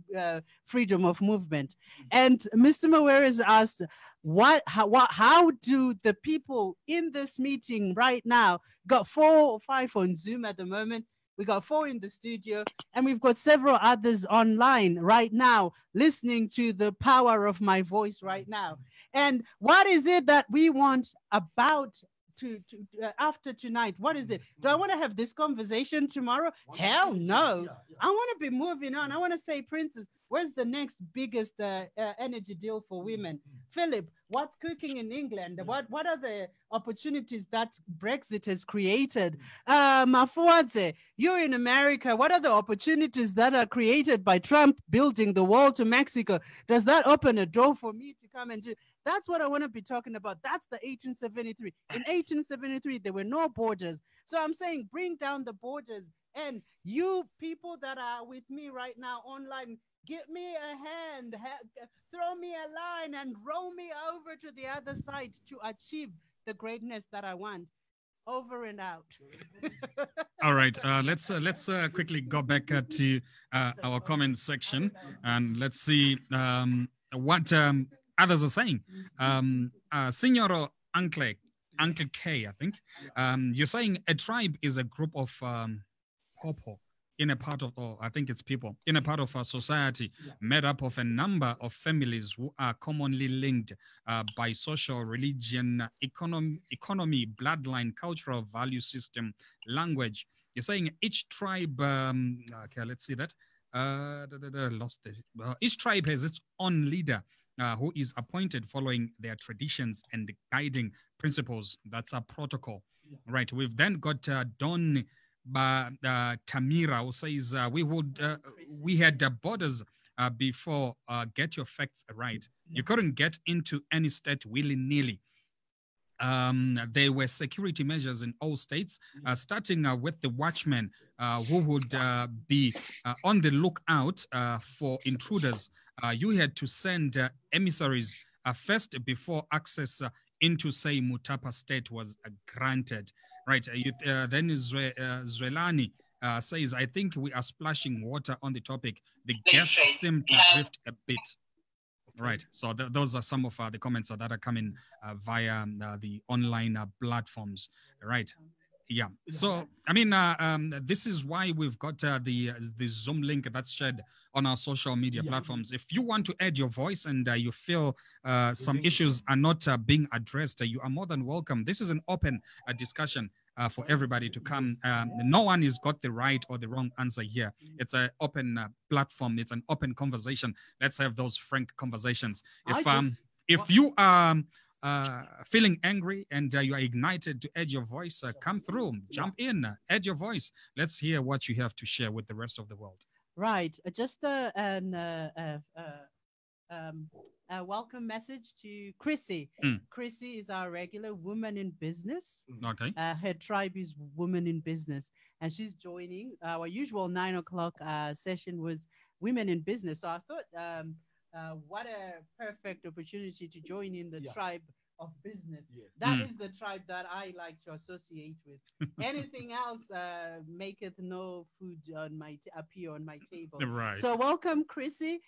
freedom of movement. And Mr. Mawere has asked, how do the people in this meeting right now, got 4 or 5 on Zoom at the moment, we got 4 in the studio, and we've got several others online right now listening to the power of my voice right now. And what is it that we want about after tonight? What is it? Do I want to have this conversation tomorrow? Hell no. I want to be moving on. I want to say, Princess, where's the next biggest energy deal for women? Philip, what's cooking in England? What are the opportunities that Brexit has created? Mafuadze, you're in America. What are the opportunities that are created by Trump building the wall to Mexico? Does that open a door for me to come and do? That's what I want to be talking about. That's the 1873. In 1873, there were no borders. So I'm saying bring down the borders. And you people that are with me right now online, give me a hand, throw me a line and roll me over to the other side to achieve the greatness that I want. Over and out. All right, let's quickly go back to our comment section, and let's see what others are saying. Signor Uncle K, I think. You're saying a tribe is a group of popo in a part of, or I think it's people, in a part of a society made up of a number of families who are commonly linked by social, religion, economy, bloodline, cultural value system, language. You're saying each tribe, okay, let's see that. Lost this. Each tribe has its own leader who is appointed following their traditions and guiding principles. That's a protocol, right? We've then got Don Tamira, who says we had borders before. Get your facts right. You couldn't get into any state willy-nilly. There were security measures in all states, starting with the watchmen who would be on the lookout for intruders. You had to send emissaries first before access into, say, Mutapa state was granted. Right. Then Zwelani says, I think we are splashing water on the topic. The guests seem to drift a bit. Right. So those are some of the comments that are coming via the online platforms. Right. Yeah. So, I mean, this is why we've got the Zoom link that's shared on our social media platforms. If you want to add your voice and you feel some issues are not being addressed, you are more than welcome. This is an open discussion for everybody to come. No one has got the right or the wrong answer here. It's an open platform. It's an open conversation. Let's have those frank conversations. If you are feeling angry and you are ignited to add your voice, come through, jump in, add your voice. Let's hear what you have to share with the rest of the world. Right. Just a welcome message to Chrissy. Chrissy is our regular woman in business. Okay. Her tribe is women in business, and she's joining. Our usual 9 o'clock session was women in business. So I thought, what a perfect opportunity to join in the tribe of business. That is the tribe that I like to associate with. Anything else maketh no food on appear on my table. Right. So welcome, Chrissy.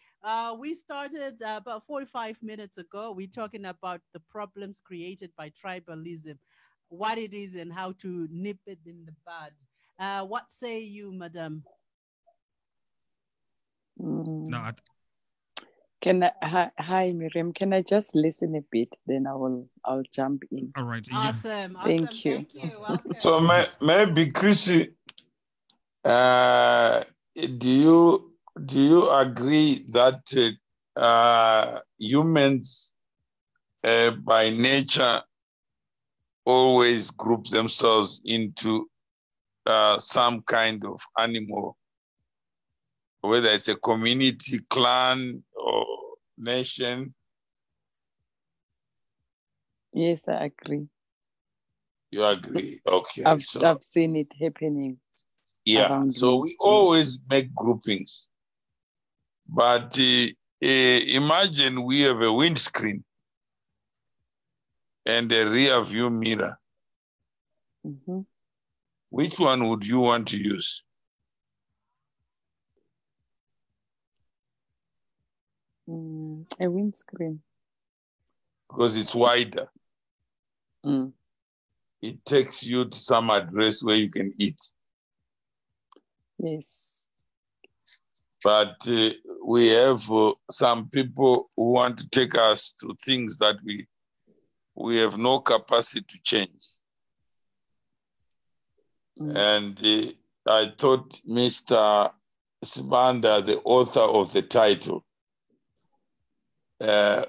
We started about 45 minutes ago. We're talking about the problems created by tribalism, what it is and how to nip it in the bud. What say you, madam? No, hi Miriam, can I just listen a bit, then I'll jump in. All right. Awesome. Thank you. Thank you. Welcome. So maybe Chrissy, do you agree that humans by nature always group themselves into some kind of animal, whether it's a community, clan, or nation? Yes, I agree. You agree? Okay. I've seen it happening. Yeah. So we always make groupings. But imagine we have a windscreen and a rear view mirror. Mm-hmm. Which one would you want to use? A windscreen. because it's wider. Mm. It takes you to some address where you can eat. Yes. But we have some people who want to take us to things that we have no capacity to change. Mm. And I thought Mr. Sibanda, the author of the title,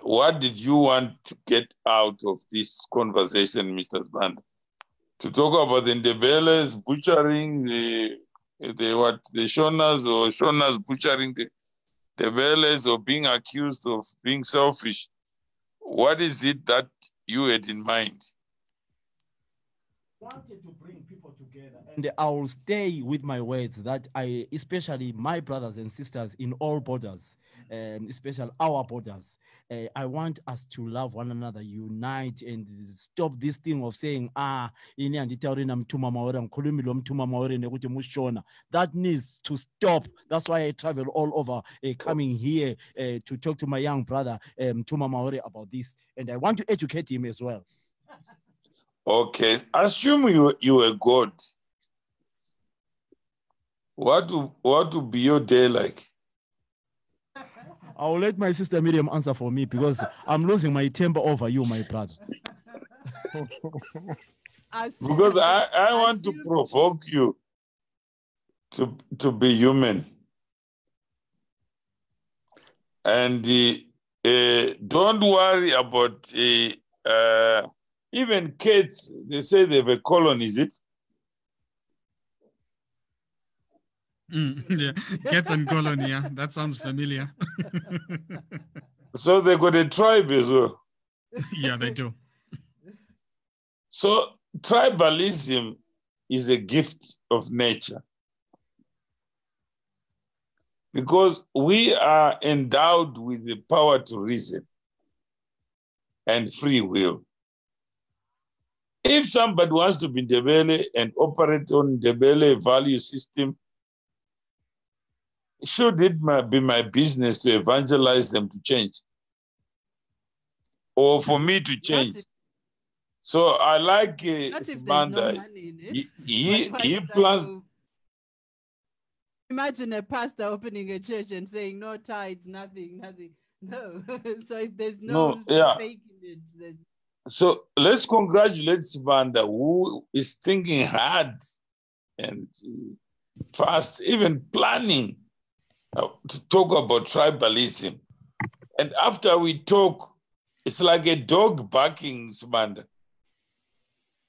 what did you want to get out of this conversation, Mr. Sibanda? To talk about the Ndebeles butchering the Shonas, or Shonas butchering the Ndebeles, or being accused of being selfish. What is it that you had in mind? Wanted to bring people together, and I will stay with my words that especially my brothers and sisters in all borders, especially our borders, I want us to love one another, unite, and stop this thing of saying, that needs to stop. That's why I travel all over, coming here to talk to my young brother, Tuma Maori, about this, and I want to educate him as well. Okay, assume you were God. What would be your day like? I will let my sister Miriam answer for me, because I'm losing my temper over you, my brother. Because I want to provoke you to be human. And don't worry about even kids. They say they have a colon, is it? Yeah, cats and colon, yeah. That sounds familiar. So they got a tribe as well. Yeah, they do. So tribalism is a gift of nature, because we are endowed with the power to reason and free will. If somebody wants to be Ndebele and operate on Ndebele value system, should it be my business to evangelize them to change? Or for me to change? So I like Sibanda. He plans. Imagine a pastor opening a church and saying no tithes, nothing. No. So if there's no stake in it, so let's congratulate Sibanda, who is thinking hard and fast, even planning to talk about tribalism. And after we talk, it's like a dog barking, Sibanda.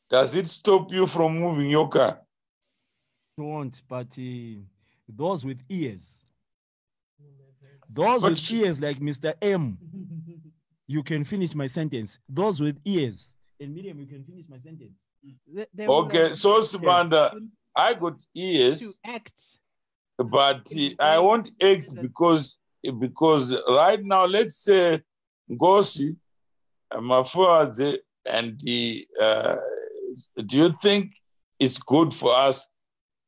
Does it stop you from moving your car? It won't, but those with ears. Those with ears, like Mr. M. You can finish my sentence. Those with ears. And Miriam, you can finish my sentence. Okay, so Sibanda, I got ears. To act. But I won't act because right now, let's say Ngosi, Mafuadze, and do you think it's good for us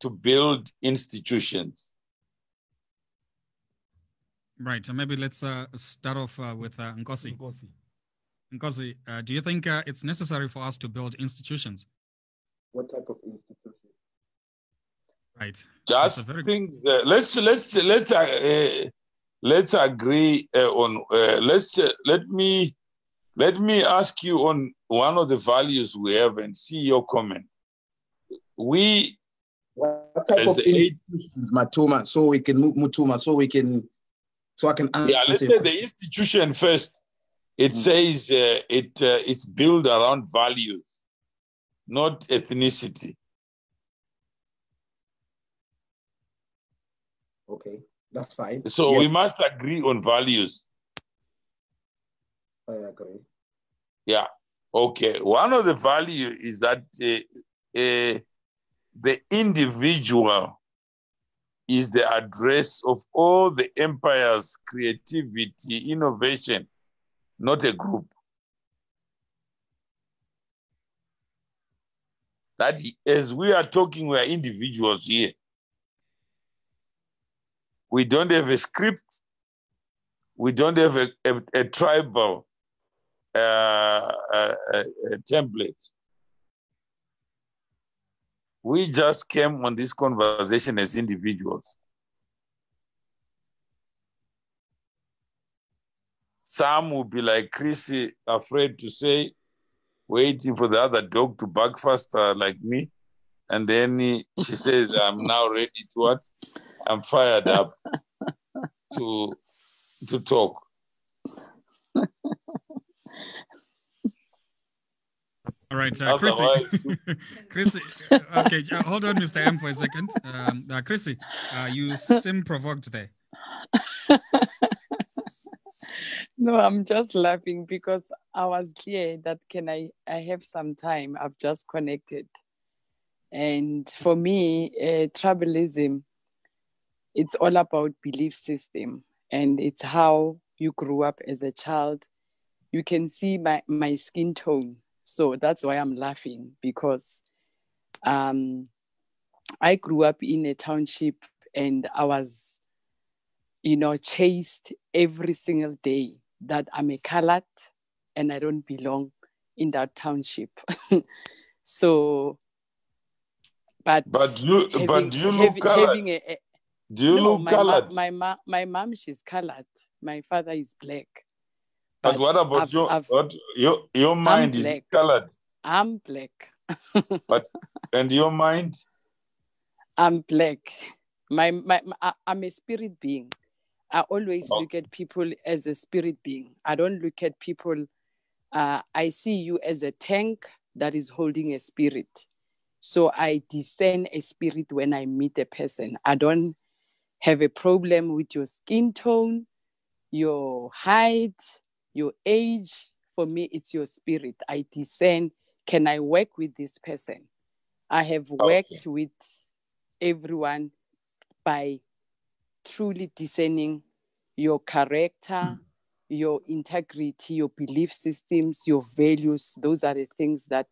to build institutions? Right. So maybe let's start off with Nkosi. Nkosi, do you think it's necessary for us to build institutions? What type of institution? Right. Just think. Let's agree on. Let me ask you on one of the values we have and see your comment. What type of institutions, Matuma, so we can move Mutuma, so I can answer. Yeah, let's say the institution first. It says it's built around values, not ethnicity. Okay, that's fine. So we must agree on values. I agree. Yeah. Okay. One of the values is that the individual is the address of all the empire's creativity, innovation, not a group. That as we are talking, we are individuals here. We don't have a script. We don't have a tribal template. We just came on this conversation as individuals. Some will be like Chrissy, afraid to say, waiting for the other dog to bark faster like me. And then she says, I'm now ready to what? I'm fired up to talk. All right, Chrissy. Chrissy, okay, hold on, Mr. M, for a second. Chrissy, you seem provoked there. No, I'm just laughing because I was clear that I have some time. I've just connected. And for me, tribalism, it's all about belief system. And it's how you grew up as a child. You can see my skin tone. So that's why I'm laughing, because I grew up in a township and I was, chased every single day that I'm a colored and I don't belong in that township. So, but do you look colored? Do you look colored? My mom, she's colored. My father is black. But what about your mind is colored? I'm black. And your mind? I'm black. I'm a spirit being. I always look at people as a spirit being. I don't look at people. I see you as a tank that is holding a spirit. So I discern a spirit when I meet a person. I don't have a problem with your skin tone, your height, your age. For me, it's your spirit. I discern, can I work with this person? I have worked with everyone by truly discerning your character, your integrity, your belief systems, your values. Those are the things that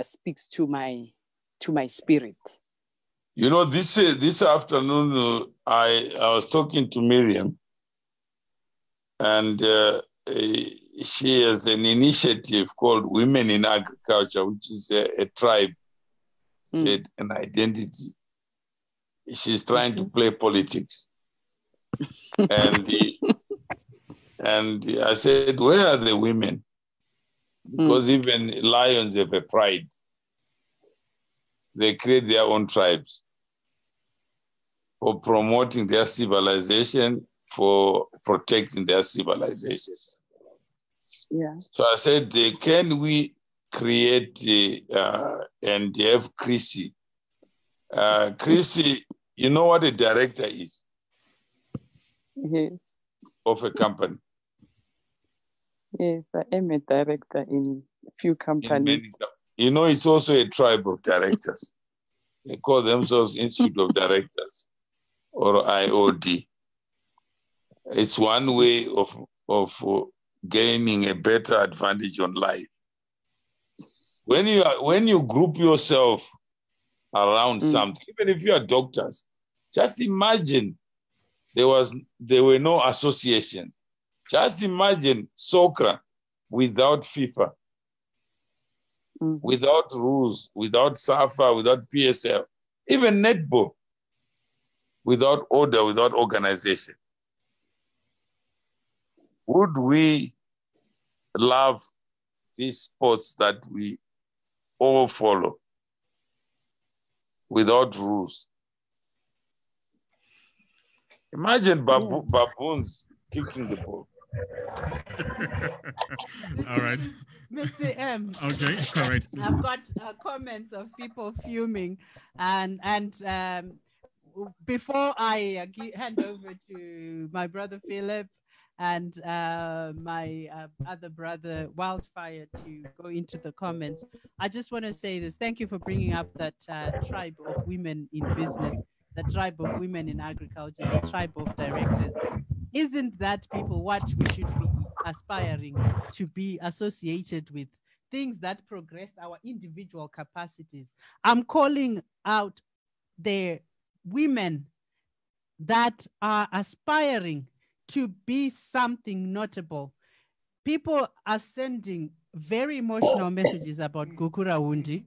speaks to my spirit. This afternoon, I was talking to Miriam, and she has an initiative called Women in Agriculture, which is a tribe, said an identity. She's trying to play politics. And I said, where are the women? Because even lions have a pride. They create their own tribes for promoting their civilization, for protecting their civilization. Yeah. So I said, can we create and have Chrissy? Chrissy, you know what a director is? Yes. Of a company. Yes, I am a director in a few companies. It's also a tribe of directors. They call themselves Institute of Directors, or IOD. It's one way of gaining a better advantage on life. When you group yourself around something, even if you are doctors, just imagine there were no association. Just imagine soccer without FIFA, without rules, without SAFA, without PSL, even netball, without order, without organization. Would we love these sports that we all follow without rules? Imagine baboons kicking the ball. All right. Mr. M. Okay, all right. I've got comments of people fuming, and before I hand over to my brother Philip and my other brother Wildfire to go into the comments, I just want to say this. Thank you for bringing up that tribe of women in business, the tribe of women in agriculture, the tribe of directors. Isn't that, people, what we should be aspiring to be associated with? Things that progress our individual capacities. I'm calling out the women that are aspiring to be something notable. People are sending very emotional messages about Gukurahundi.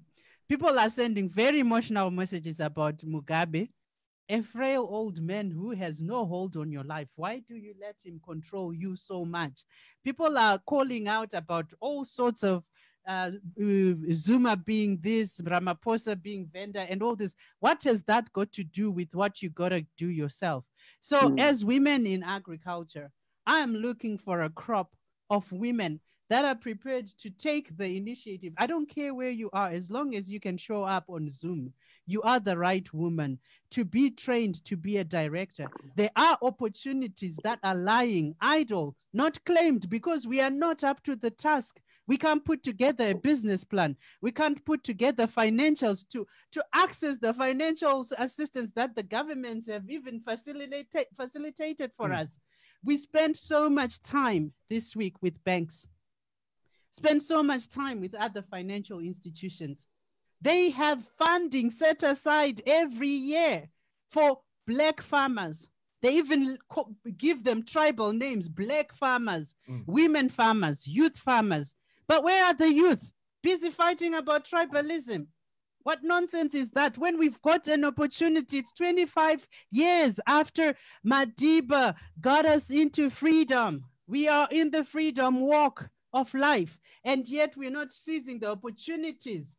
People are sending very emotional messages about Mugabe, a frail old man who has no hold on your life. Why do you let him control you so much? People are calling out about all sorts of Zuma being this, Ramaphosa being vendor, and all this. What has that got to do with what you got to do yourself? So, as women in agriculture, I'm looking for a crop of women that are prepared to take the initiative. I don't care where you are, as long as you can show up on Zoom. You are the right woman to be trained to be a director. There are opportunities that are lying idle, not claimed, because we are not up to the task. We can't put together a business plan. We can't put together financials to access the financial assistance that the governments have even facilitated for us. We spent so much time this week with banks, spend so much time with other financial institutions. They have funding set aside every year for Black farmers. They even give them tribal names: Black farmers, women farmers, youth farmers. But where are the youth? Busy fighting about tribalism. What nonsense is that? When we've got an opportunity, it's 25 years after Madiba got us into freedom. We are in the freedom walk of life, and yet we're not seizing the opportunities.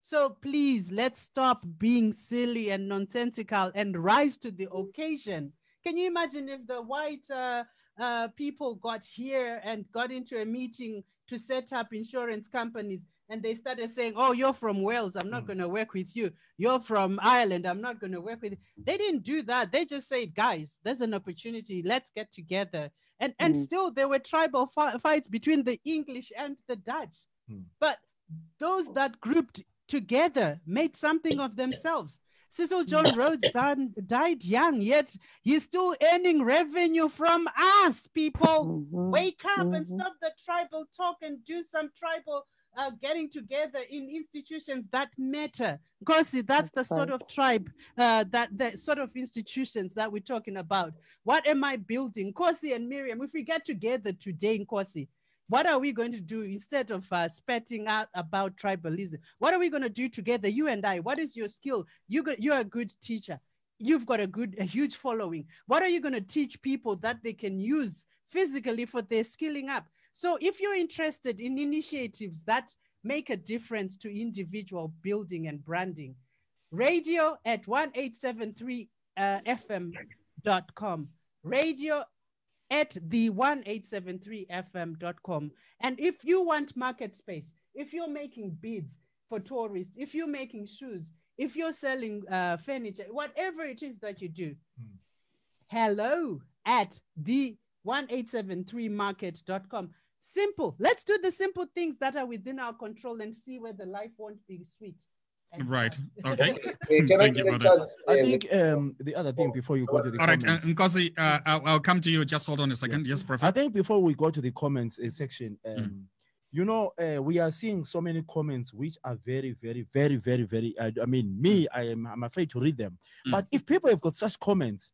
So please, let's stop being silly and nonsensical and rise to the occasion. Can you imagine if the white people got here and got into a meeting to set up insurance companies, and they started saying, oh, you're from Wales, I'm not going to work with you. You're from Ireland, I'm not going to work with you. They didn't do that. They just said, guys, there's an opportunity. Let's get together. And still there were tribal fights between the English and the Dutch. But those that grouped together made something of themselves. Cecil John Rhodes died young, yet he's still earning revenue from us, people. Wake up and stop the tribal talk and do some tribal getting together in institutions that matter. Because that's the sort of tribe, that sort of institutions that we're talking about. What am I building? Nkosi and Miriam, if we get together today, Nkosi, what are we going to do instead of spitting out about tribalism? What are we going to do together, you and I? What is your skill? You're a good teacher. You've got a huge following. What are you going to teach people that they can use physically for their skilling up? So if you're interested in initiatives that make a difference to individual building and branding, radio at 1873fm.com, radio at the 1873fm.com. And if you want market space, if you're making beads for tourists, if you're making shoes, if you're selling furniture, whatever it is that you do, hello at the 1873market.com. Simple. Let's do the simple things that are within our control and see where the life won't be sweet. Right. Okay. Thank you, brother. I think the other thing before you go to the comments. All right, Nkosi, I'll come to you. Just hold on a second. Yes, Prophet. I think before we go to the comments section, you know, we are seeing so many comments which are very, very, very, very, very. I mean, I'm afraid to read them. But if people have got such comments,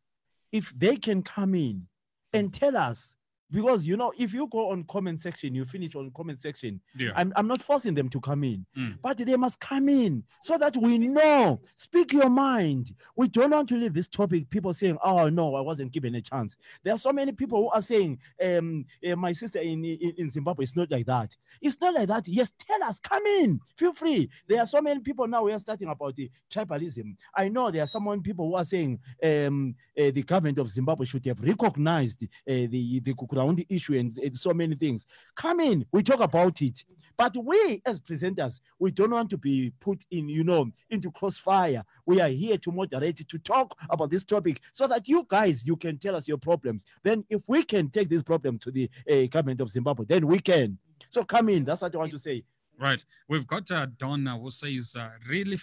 if they can come in and tell us. Because, you know, if you go on comment section, you finish on comment section. Yeah. I'm not forcing them to come in, but they must come in so that we know. Speak your mind. We don't want to leave this topic. People saying, oh, no, I wasn't given a chance. There are so many people who are saying, my sister in Zimbabwe, it's not like that. It's not like that. Yes, tell us, come in. Feel free. There are so many people now who are starting about the tribalism. I know there are some people who are saying the government of Zimbabwe should have recognized the Gukurahundi issue and so many things. Come in, we talk about it. But we as presenters, we don't want to be put in, you know, into crossfire. We are here to moderate, to talk about this topic so that you guys, you can tell us your problems. Then if we can take this problem to the government of Zimbabwe, then we can. So come in, that's what I want to say. Right. We've got Don who says real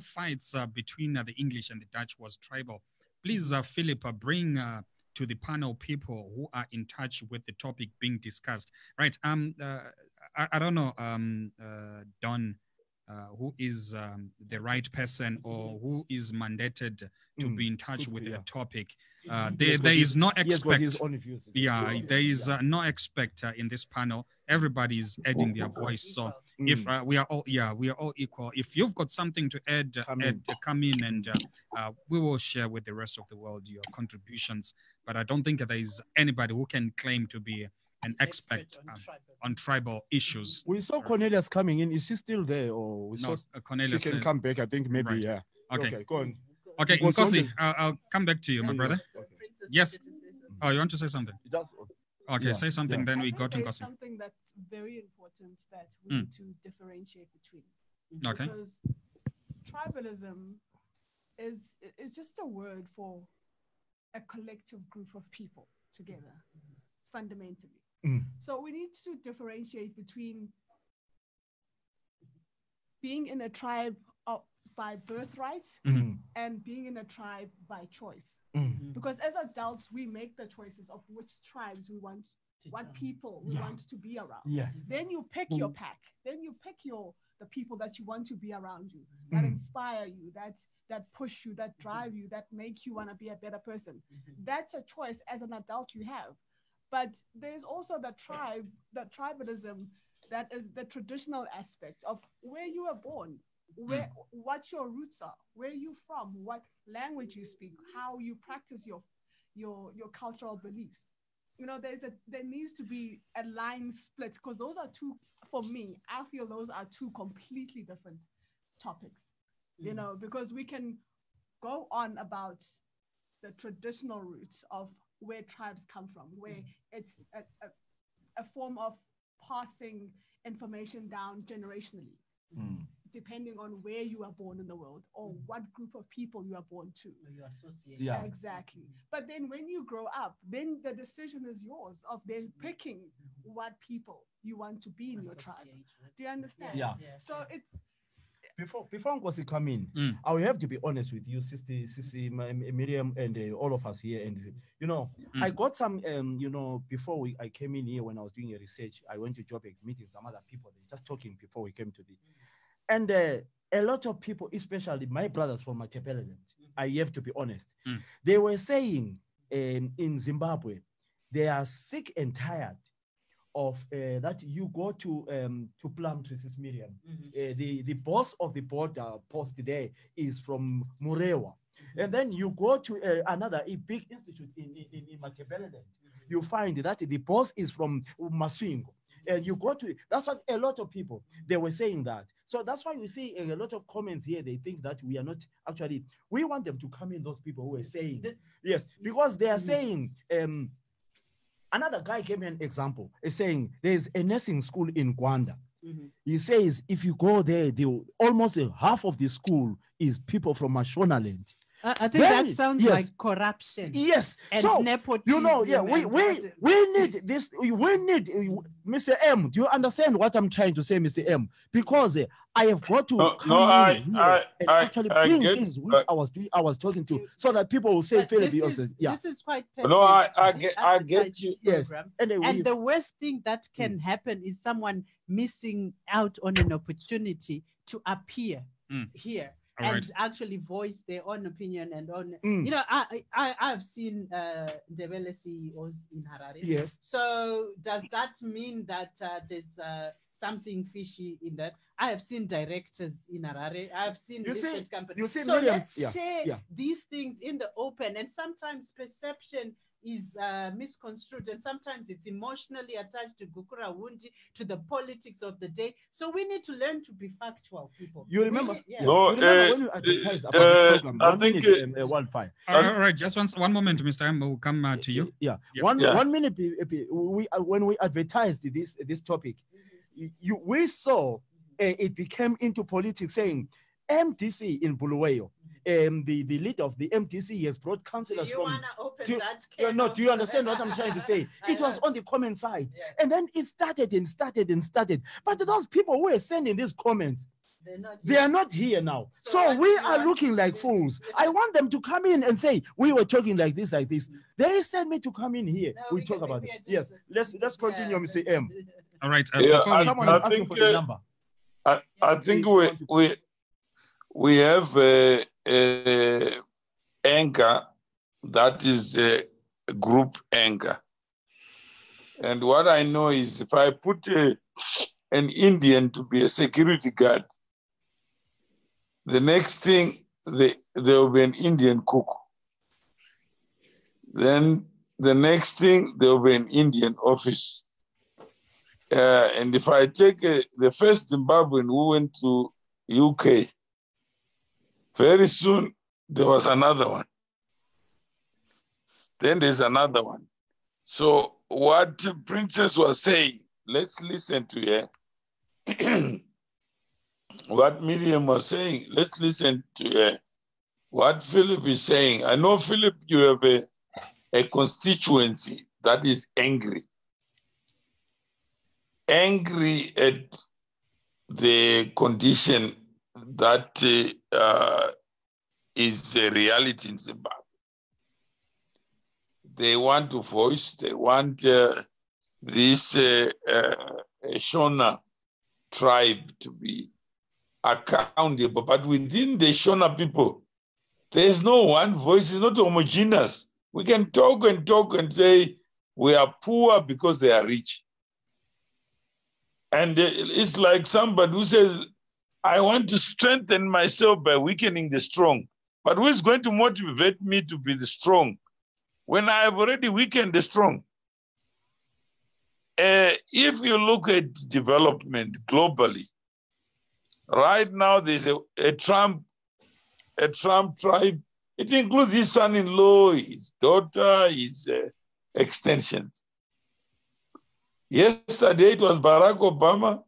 fights between the English and the Dutch was tribal. Please, Philip, bring to the panel people who are in touch with the topic being discussed. Right. I don't know, Don, who is the right person or who is mandated to be in touch with a topic. There is no expect. Yeah, there is no expect in this panel. Everybody is adding their voice. So if we are all equal. If you've got something to add, come in and we will share with the rest of the world your contributions. But I don't think there is anybody who can claim to be an expert on tribal issues. We saw Cornelius coming in. Is she still there, or we saw Cornelius? She can come back. I think maybe, right. Yeah. Okay, go on. Okay, Nkosi, I'll come back to you, my brother. Okay. Yes. Oh, you want to say something? Okay, say something. Then we go to Nkosi. Something that's very important that we need to differentiate between. Okay. Because tribalism is just a word for a collective group of people together, fundamentally. So we need to differentiate between being in a tribe by birthright and being in a tribe by choice. Because as adults, we make the choices of which tribes we want, what people we want to be around. Then you pick your pack. Then you pick the people that you want to be around you, that inspire you, that push you, that drive you, that make you want to be a better person. That's a choice as an adult you have. But there's also the tribalism that is the traditional aspect of where you were born, what your roots are, where you from, what language you speak, how you practice your cultural beliefs. You know, there needs to be a line split, because those are two, for me, I feel those are two completely different topics. You know, because we can go on about the traditional roots of where tribes come from, where it's a form of passing information down generationally, depending on where you are born in the world or what group of people you are born to. You associate. Yeah, exactly. But then when you grow up, then the decision is yours of then picking what people you want to be in your tribe. Do you understand? Yeah. So it's before Nkosi come in, I will have to be honest with you, Sissy, Miriam, and all of us here. And you know, I got some, you know, before I came in here, when I was doing a research, I went to Joburg meeting some other people. They just talking before we came to the, and a lot of people, especially my brothers from Matabeleland, I have to be honest, they were saying in Zimbabwe, they are sick and tired of that you go to Plum to Sis Miriam. The boss of the border post there is from Murewa. And then you go to another big institute in Matabeleland. You find that the boss is from Masvingo. And you go to, that's what a lot of people, they were saying that. So that's why you see a lot of comments here, they think that we are not actually, we want them to come in, those people who are saying, yes, because they are saying, another guy gave me an example. He's saying there's a nursing school in Gwanda. He says if you go there, almost half of the school is people from Mashonaland. I think that sounds like corruption. Yes. And so, nepotism. you know, yeah, we need this. We need, Mr. M. Do you understand what I'm trying to say, Mr. M? Because I have got to actually bring things which I was talking to, so that people will say, this is quite personal. No, I get you. Yes. And the worst thing that can happen is someone missing out on an opportunity to appear here. And actually voice their own opinion and on, you know, I've seen Ndebele CEOs in Harare. Yes. So does that mean that there's something fishy in that? I have seen directors in Harare. I've seen listed companies. So let's share these things in the open. And sometimes perception is misconstrued, and sometimes it's emotionally attached to Gukura Wundi, to the politics of the day. So we need to learn to be factual, people. You remember? No, you remember when you advertised about this program? I think wildfire. All right, just one moment, Mr. M. We'll come to you. Yeah. 1 minute. When we advertised this topic, we saw it became into politics, saying MDC in Bulawayo. The leader of the MTC has brought councillors from. Do you understand what I'm trying to say? It was on the comment side, and then it started. But those people who are sending these comments, they are not here now. So we are looking like fools. I want them to come in and say we were talking like this. They sent me to come in here. We talk about it. Yes, let's continue, Mr. M. All right. Someone asking for the number. I think we have a anchor that is a group anchor. And what I know is if I put an Indian to be a security guard, the next thing there will be an Indian cook. Then the next thing there will be an Indian office. And if I take the first Zimbabwean who went to UK, very soon there was another one. Then there's another one. So what Princess was saying, let's listen to her. What Miriam was saying, let's listen to her. What Philip is saying, I know, Philip, you have a constituency that is angry. Angry at the condition that is a reality in Zimbabwe. They want to voice, they want this Shona tribe to be accountable, but within the Shona people, there's no one voice, it's not homogeneous. We can talk and say we are poor because they are rich. And it's like somebody who says, I want to strengthen myself by weakening the strong. But who is going to motivate me to be the strong when I have already weakened the strong? If you look at development globally, right now there's a Trump tribe. It includes his son-in-law, his daughter, his extensions. Yesterday it was Barack Obama.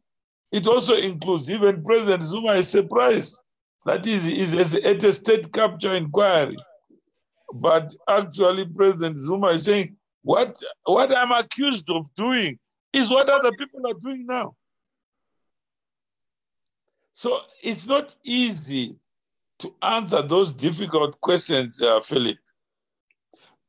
It also includes even President Zuma is surprised that is at a state capture inquiry. But actually President Zuma is saying, what I'm accused of doing is what other people are doing now. So it's not easy to answer those difficult questions, Philip.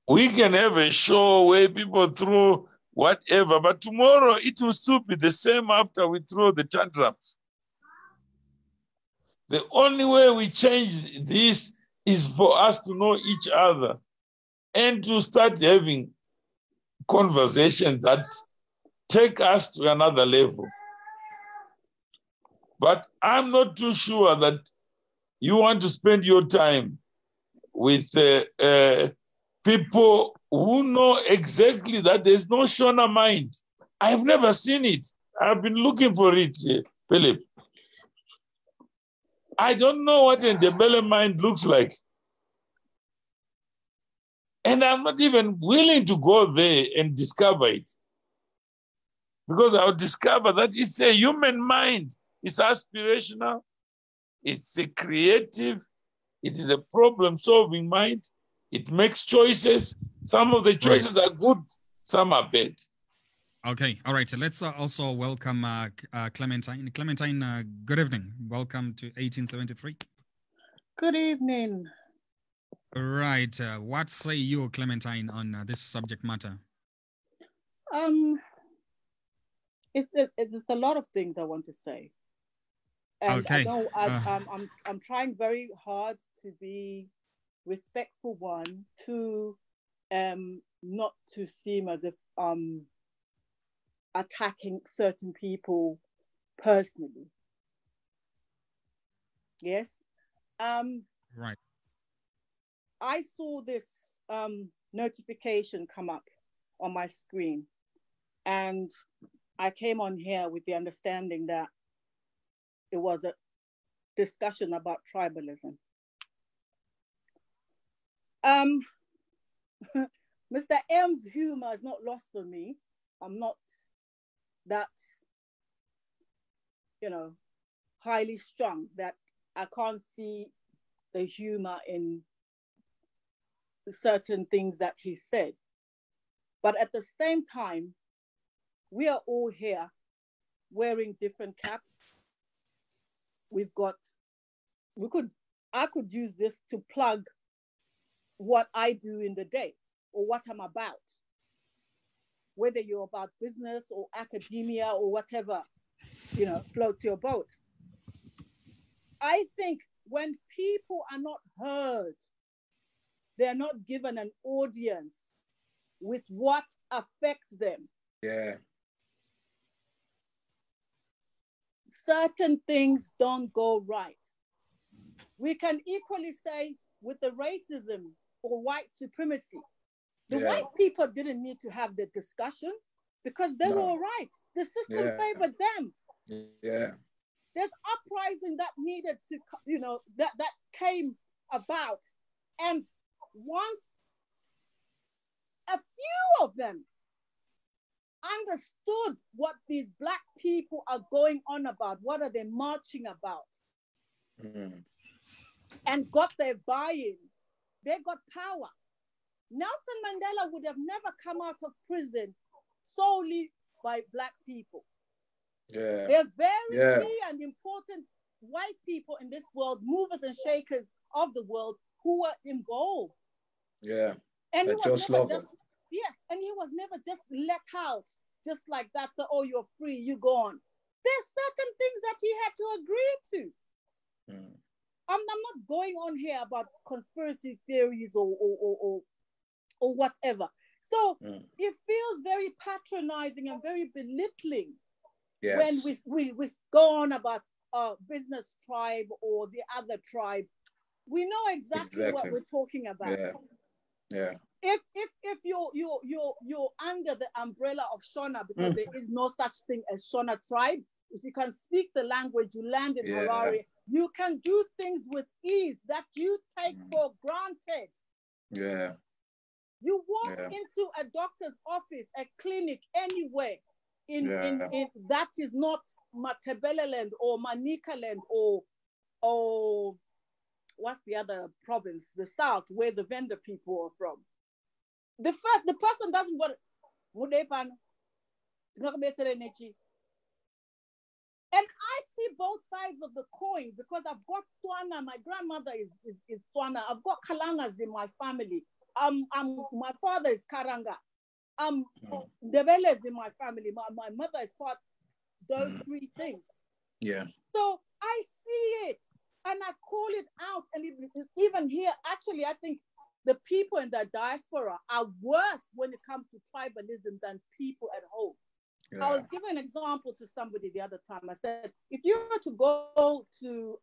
We can have a show where people throw whatever, but tomorrow it will still be the same after we throw the tantrums. The only way we change this is for us to know each other and to start having conversations that take us to another level. But I'm not too sure that you want to spend your time with people who know exactly that there's no Shona mind. I've never seen it. I've been looking for it, Philip. I don't know what a Ndebele mind looks like. And I'm not even willing to go there and discover it. Because I'll discover that it's a human mind. It's aspirational. It's a creative. It is a problem-solving mind. It makes choices. Some of the choices are good. Some are bad. Okay. All right. Let's also welcome Clementine. Clementine, good evening. Welcome to 1873. Good evening. Right. What say you, Clementine, on this subject matter? It's a lot of things I want to say. And okay. I know I'm trying very hard to be respectful, one, two, not to seem as if attacking certain people personally. Yes. Right. I saw this notification come up on my screen, and I came on here with the understanding that it was a discussion about tribalism. Mr. M's humor is not lost on me. I'm not that, highly strung that I can't see the humor in certain things that he said. But at the same time, we are all here wearing different caps. I could use this to plug what I do in the day or what I'm about. Whether you're about business or academia or whatever, floats your boat. I think when people are not heard, they're not given an audience with what affects them. Yeah. Certain things don't go right. We can equally say with the racism or white supremacy, the white people didn't need to have the discussion because they were all right. The system favored them. Yeah. There's uprising that needed to, that came about. And once a few of them understood what these Black people are going on about, what are they marching about, and got their buy-in, they got power. Nelson Mandela would have never come out of prison solely by Black people. Yeah. They're very key and important white people in this world, movers and shakers of the world who were involved. Yeah. And he was never just, yes, and he was never just let out just like that. So, oh, you're free, you go on. There's certain things that he had to agree to. I'm not going on here about conspiracy theories or whatever. So it feels very patronizing and very belittling when we go on about business tribe or the other tribe. We know exactly what we're talking about. Yeah. If you're under the umbrella of Shona, because there is no such thing as Shona tribe. If you can speak the language, you land in Harare, you can do things with ease that you take for granted. Yeah. You walk into a doctor's office, a clinic, anywhere in that is not Matabeleland or Manicaland or what's the other province, the south, where the vendor people are from. The person doesn't want and I see both sides of the coin because I've got Tswana. My grandmother is Tswana. I've got Kalangas in my family. My father is Karanga. Develes in my family. My mother is part those three things. Yeah. So I see it and I call it out. And even here, actually, I think the people in the diaspora are worse when it comes to tribalism than people at home. Yeah. I was giving an example to somebody the other time. I said, if you were to go to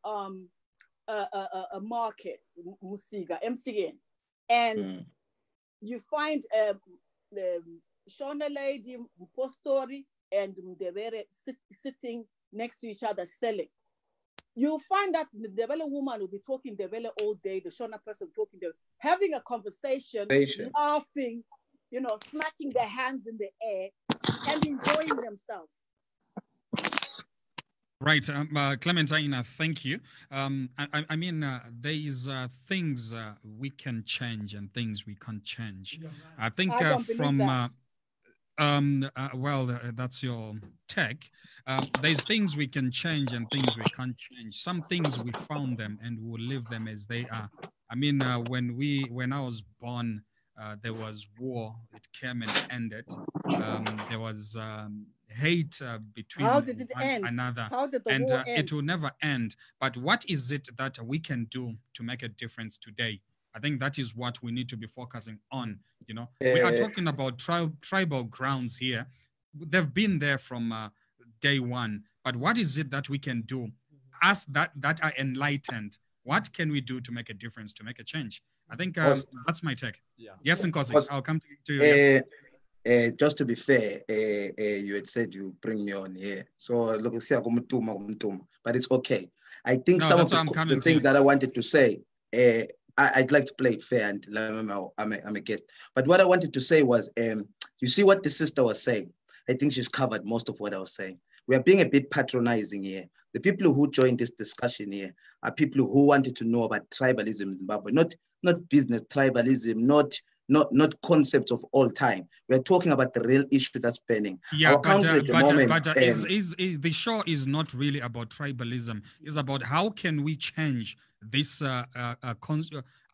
a market, Musiga, MCN, and you find the Shona lady, Postori, and Mdebere sitting next to each other selling, you'll find that the Ndebele woman will be talking Ndebele all day, the Shona person talking, having a conversation, laughing, smacking their hands in the air, and enjoying themselves. Right, Clementina, thank you. I mean, there is things we can change and things we can't change. I think that's your take. There's things we can change and things we can't change. Some things we found them and we'll leave them as they are. I mean, when I was born, there was war. It came and ended. There was hate between another. How did the war end? It will never end. But what is it that we can do to make a difference today? I think that is what we need to be focusing on. We are talking about tribal grounds here. They've been there from day one. But what is it that we can do? Us that are enlightened, what can we do to make a difference, to make a change? I think that's my take. Yeah. Yes, Nkosi, I'll come to you. Just to be fair, you had said you bring me on here. So look, but it's okay. I think some of the things that I wanted to say, I'd like to play it fair, and I'm a guest. But what I wanted to say was, you see what the sister was saying? I think she's covered most of what I was saying. We are being a bit patronizing here. The people who joined this discussion here are people who wanted to know about tribalism in Zimbabwe, not business tribalism, not concepts of all time. We're talking about the real issue that's burning. Yeah, Our country at the moment, the show is not really about tribalism. It's about how can we change this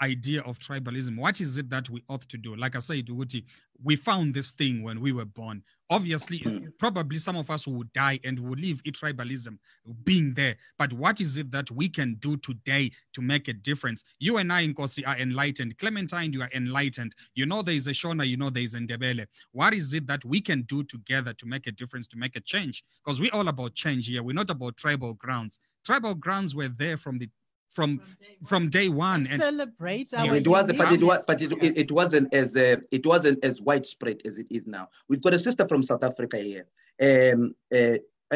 idea of tribalism. What is it that we ought to do? Like I said, Uti, we found this thing when we were born. Obviously, probably some of us will die and will leave tribalism being there. But what is it that we can do today to make a difference? You and I, Nkosi, are enlightened. Clementine, you are enlightened. You know there is a Shona, you know there is a Ndebele. What is it that we can do together to make a difference, to make a change? Because we're all about change here. We're not about tribal grounds. Tribal grounds were there from day one. And celebrate our it wasn't as widespread as it is now. We've got a sister from South Africa here. I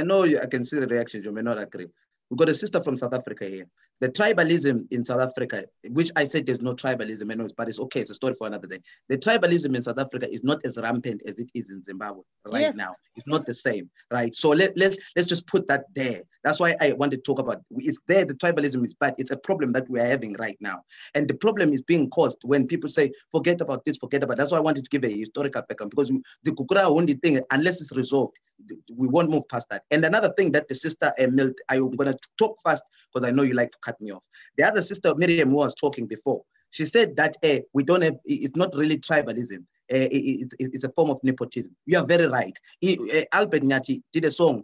know I can see the reaction. You may not agree. We've got a sister from South Africa here. The tribalism in South Africa, which I said there's no tribalism, but it's okay. It's a story for another day. The tribalism in South Africa is not as rampant as it is in Zimbabwe right now. It's not the same, right? So let's just put that there. That's why I want to talk about it's there. The tribalism is bad. It's a problem that we are having right now, and the problem is being caused when people say forget about this, forget about. That's why I wanted to give a historical background, because the Kukura only thing, unless it's resolved, we won't move past that. And another thing that the sister I'm going to talk fast because I know you like to cut me off. The other sister, Miriam, was talking before. She said that we don't have, it's not really tribalism. It's a form of nepotism. You are very right. Albert Nyati did a song.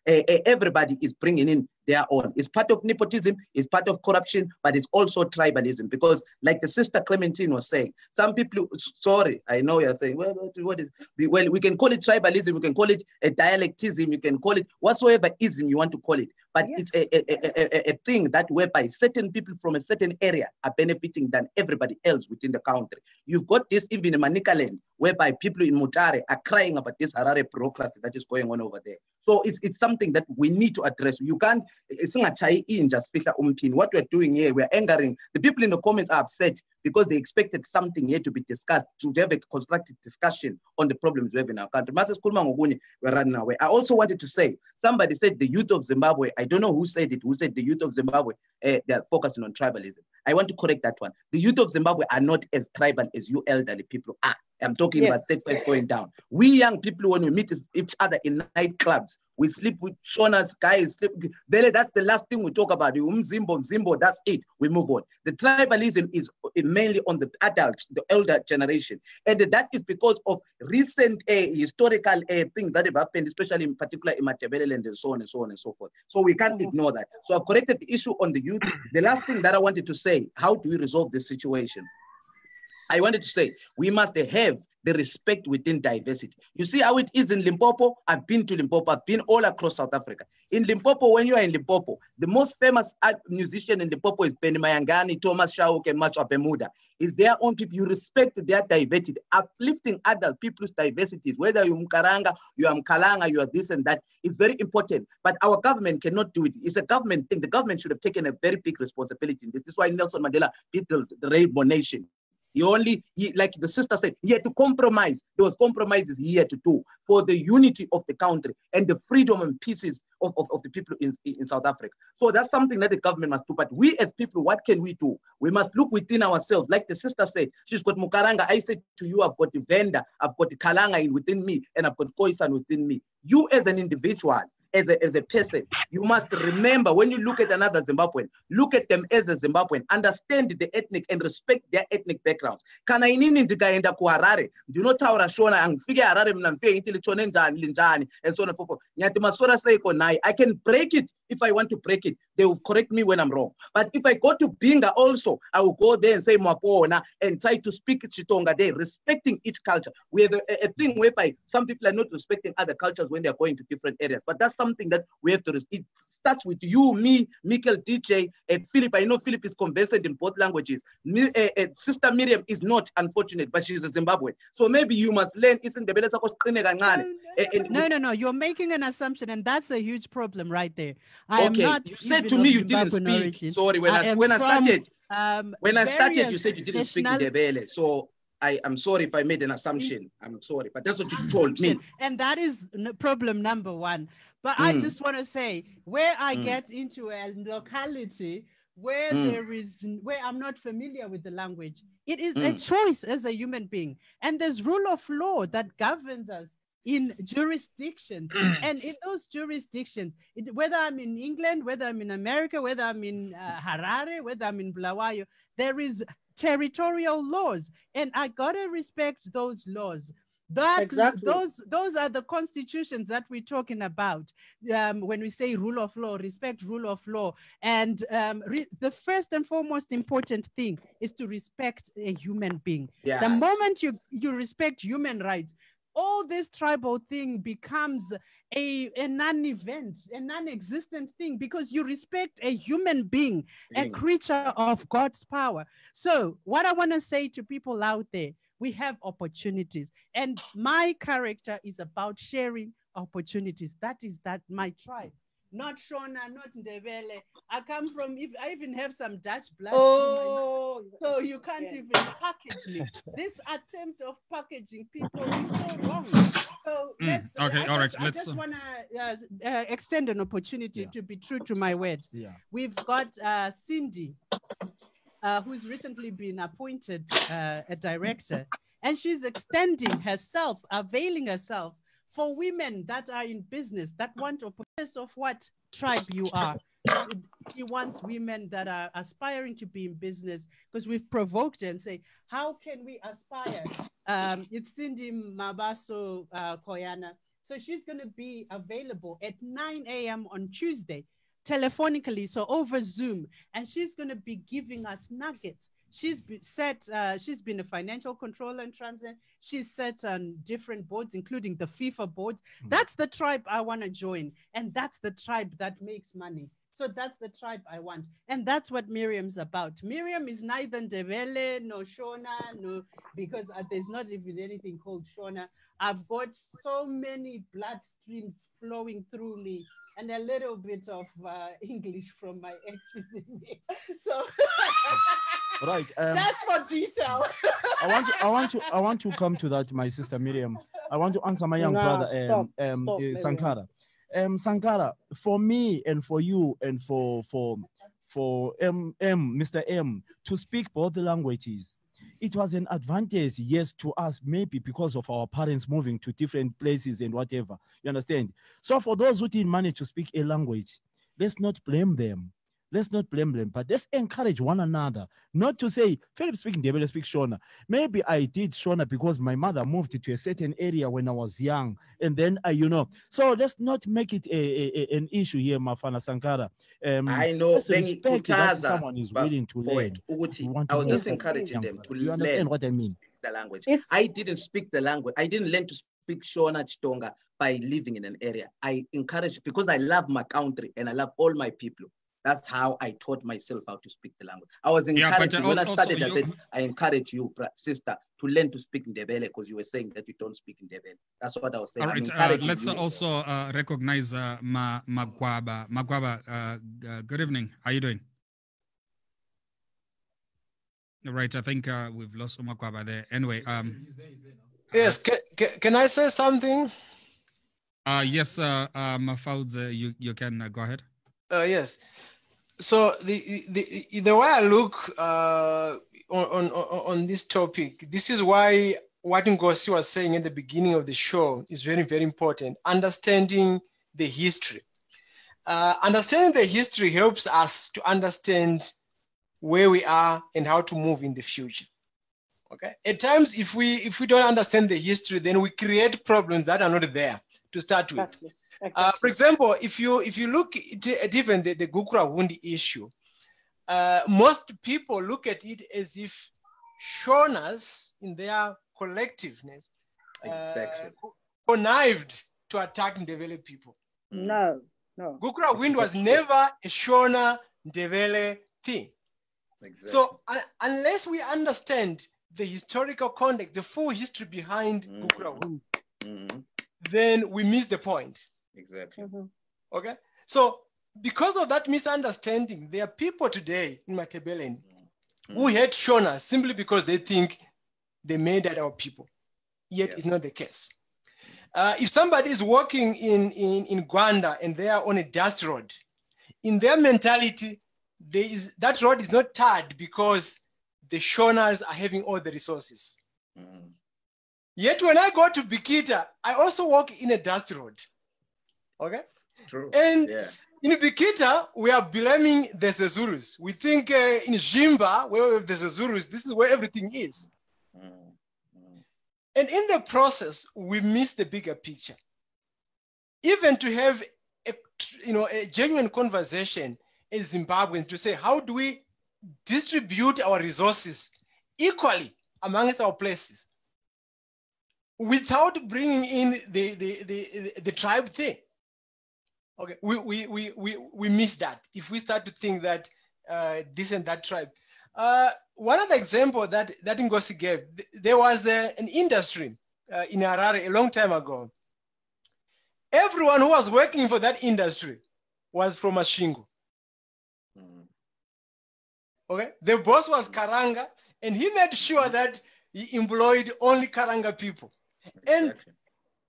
Everybody is bringing in their own. It's part of nepotism, it's part of corruption, but it's also tribalism. Because like the sister Clementine was saying, some people, sorry, I know you're saying, well, what is, well, we can call it tribalism, we can call it a dialectism, you can call it whatsoever ism you want to call it. But it's a thing that whereby certain people from a certain area are benefiting than everybody else within the country. You've got this even in Manicaland, whereby people in Mutare are crying about this Harare bureaucracy that is going on over there. So it's something that we need to address. You can't, what we're doing here, we're angering. The people in the comments are upset because they expected something here to be discussed, to have a constructive discussion on the problems we have in our country. We're running away. I also wanted to say, somebody said the youth of Zimbabwe, I don't know who said it, who said the youth of Zimbabwe, they're focusing on tribalism. I want to correct that one. The youth of Zimbabwe are not as tribal as you elderly people are. I'm talking about state going down. We young people, when we meet each other in nightclubs, we sleep with Shona's guys. That's the last thing we talk about. Mzimbo, that's it. We move on. The tribalism is mainly on the adults, the elder generation. And that is because of recent historical things that have happened, especially in particular in Matabeleland and so on and so on and so forth. So we can't ignore that. So I've corrected the issue on the youth. The last thing that I wanted to say, how do we resolve this situation? I wanted to say, we must have the respect within diversity. You see how it is in Limpopo? I've been to Limpopo. I've been all across South Africa. In Limpopo, when you are in Limpopo, the most famous musician in Limpopo is Benny Mayangani, Thomas Chauke, and Macho Apemuda. It's their own people. You respect their diversity. Uplifting other people's diversities, whether you're Mkaranga, you are Mkalanga, you are this and that, it's very important. But our government cannot do it. It's a government thing. The government should have taken a very big responsibility in this. This is why Nelson Mandela beat the Rainbow Nation. Like the sister said, he had to compromise. There was compromises he had to do for the unity of the country and the freedom and pieces of the people in South Africa. So that's something that the government must do. But we as people, what can we do? We must look within ourselves. Like the sister said, she's got Mukaranga. I said to you, I've got the Venda, I've got the Kalanga within me, and I've got Khoisan within me. You as an individual, as a person, you must remember when you look at another Zimbabwean, look at them as a Zimbabwean, understand the ethnic and respect their ethnic backgrounds. Kana inini ndikaenda ku Harare, ndinotaura Shona, angifike Harare mna mfike inti lichone njani and so on and so forth. Nyati masora seiko nai, I can break it if I want to break it. They will correct me when I'm wrong. But if I go to Binga also, I will go there and say Mwapona and try to speak Chitonga there, respecting each culture. We have a thing whereby some people are not respecting other cultures when they are going to different areas. But that's something that we have to respect. It starts with you, me, Michael, DJ, and Philip. I know Philip is conversant in both languages. Sister Miriam is not, unfortunate, but she's a Zimbabwean. So maybe you must learn. No. You're making an assumption, and that's a huge problem right there. You said to me you didn't speak. Origin. Sorry, when I started, you said you didn't speak Ndebele. So I'm sorry if I made an assumption. I'm sorry, but that's what you told me. And that is problem number one. But I just want to say, where I get into a locality where where I'm not familiar with the language. It is a choice as a human being. And there's rule of law that governs us in jurisdictions. And in those jurisdictions, whether I'm in England, whether I'm in America, whether I'm in Harare, whether I'm in Bulawayo, there is territorial laws. And I gotta respect those laws. Those are the constitutions that we're talking about when we say rule of law, respect rule of law. And the first and foremost important thing is to respect a human being. Yes. The moment you respect human rights, all this tribal thing becomes a non-event, a non-existent thing, because you respect a human being, a creature of God's power. So what I want to say to people out there, we have opportunities, and my character is about sharing opportunities. That is my tribe. Not Shona, not Ndebele. I come from, I even have some Dutch blood. Oh, so you can't even package me. This attempt of packaging people is so wrong. So let's, I just want to extend an opportunity to be true to my word. Yeah. We've got Cindy, who's recently been appointed a director, and she's extending herself, availing herself for women that are in business, that want to regardless of what tribe you are. She wants women that are aspiring to be in business, because we've provoked her and say, how can we aspire? It's Cindy Mabaso Koyana. So she's going to be available at 9 a.m. on Tuesday, telephonically, so over Zoom, and she's going to be giving us nuggets. She's been a financial controller in Transnet. She's sat on different boards, including the FIFA boards. That's the tribe I want to join, and that's the tribe that makes money. So that's the tribe I want, and that's what Miriam's about. Miriam is neither Ndebele nor Shona, no, because there's not even anything called Shona. I've got so many blood streams flowing through me, and a little bit of English from my exes in there. So, right. Just for detail. I want to come to that, my sister Miriam. I want to answer my young brother, Sankara. Sankara, for me and for you and for Mr. M, to speak both the languages, it was an advantage, yes, to us, maybe because of our parents moving to different places and whatever, you understand? So for those who didn't manage to speak a language, let's not blame them. Let's not blame them, but let's encourage one another. Not to say, Philip speaking, Ndebele speak Shona. Maybe I did Shona because my mother moved to a certain area when I was young. And then, so let's not make it an issue here, Mafana Sankara. I know, respect that someone is willing to learn. I was just encouraging them to you understand what I mean? The language. I didn't speak the language. I didn't learn to speak Shona Chitonga by living in an area. I encourage, because I love my country and I love all my people. That's how I taught myself how to speak the language. I was encouraged when I started. I said, I encourage you, sister, to learn to speak Ndebele, because you were saying that you don't speak Ndebele. That's what I was saying. All right, let's also recognize Magwaba. Magwaba, good evening. How are you doing? Right, I think we've lost Magwaba there. Anyway, yes, can I say something? Yes, Mafoud, you can go ahead. Yes. So the way I look on this topic, this is why what Ngosi was saying at the beginning of the show is very, very important. Understanding the history. Understanding the history helps us to understand where we are and how to move in the future. Okay. At times, if we don't understand the history, then we create problems that are not there to start with. Exactly. For example, if you look at even the Gukura Wundi issue, most people look at it as if Shonas in their collectiveness connived to attack Ndebele people. No. Gukura Wundi was never a Shona Ndebele thing. Exactly. So unless we understand the historical context, the full history behind Gukura Wundi, then we miss the point. Exactly. Okay. So because of that misunderstanding, there are people today in Matabeleland who hate Shona simply because they think they made that our people. Yet it's not the case. If somebody is working in Gwanda and they are on a dust road, in their mentality, that road is not tarred because the Shonas are having all the resources. Yet when I go to Bikita, I also walk in a dust road. Okay? True. And in Bikita, we are blaming the Zezurus. We think in Jimba, where we have the Zezurus, this is where everything is. And in the process, we miss the bigger picture. Even to have a genuine conversation as Zimbabweans to say, how do we distribute our resources equally amongst our places without bringing in the tribe thing? Okay, we miss that if we start to think that this and that tribe. One other example that Ngosi gave, there was an industry in Harare a long time ago. Everyone who was working for that industry was from Mashingo. Okay, the boss was Karanga, and he made sure that he employed only Karanga people. And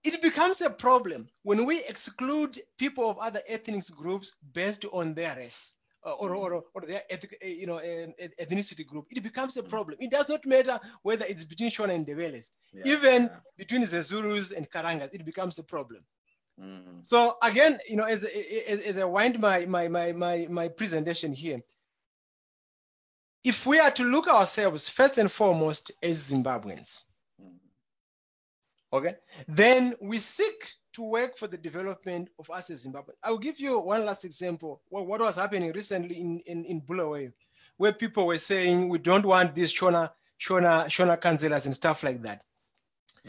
it becomes a problem when we exclude people of other ethnic groups based on their race or their ethnicity group. It becomes a problem. It does not matter whether it's between Shona and Ndebeles. Even between the Zulus and Karangas, it becomes a problem. So again, as I wind my presentation here, if we are to look ourselves first and foremost as Zimbabweans, okay, then we seek to work for the development of us as Zimbabwe. I'll give you one last example. What was happening recently in Bulawayo, where people were saying we don't want these Shona councillors and stuff like that.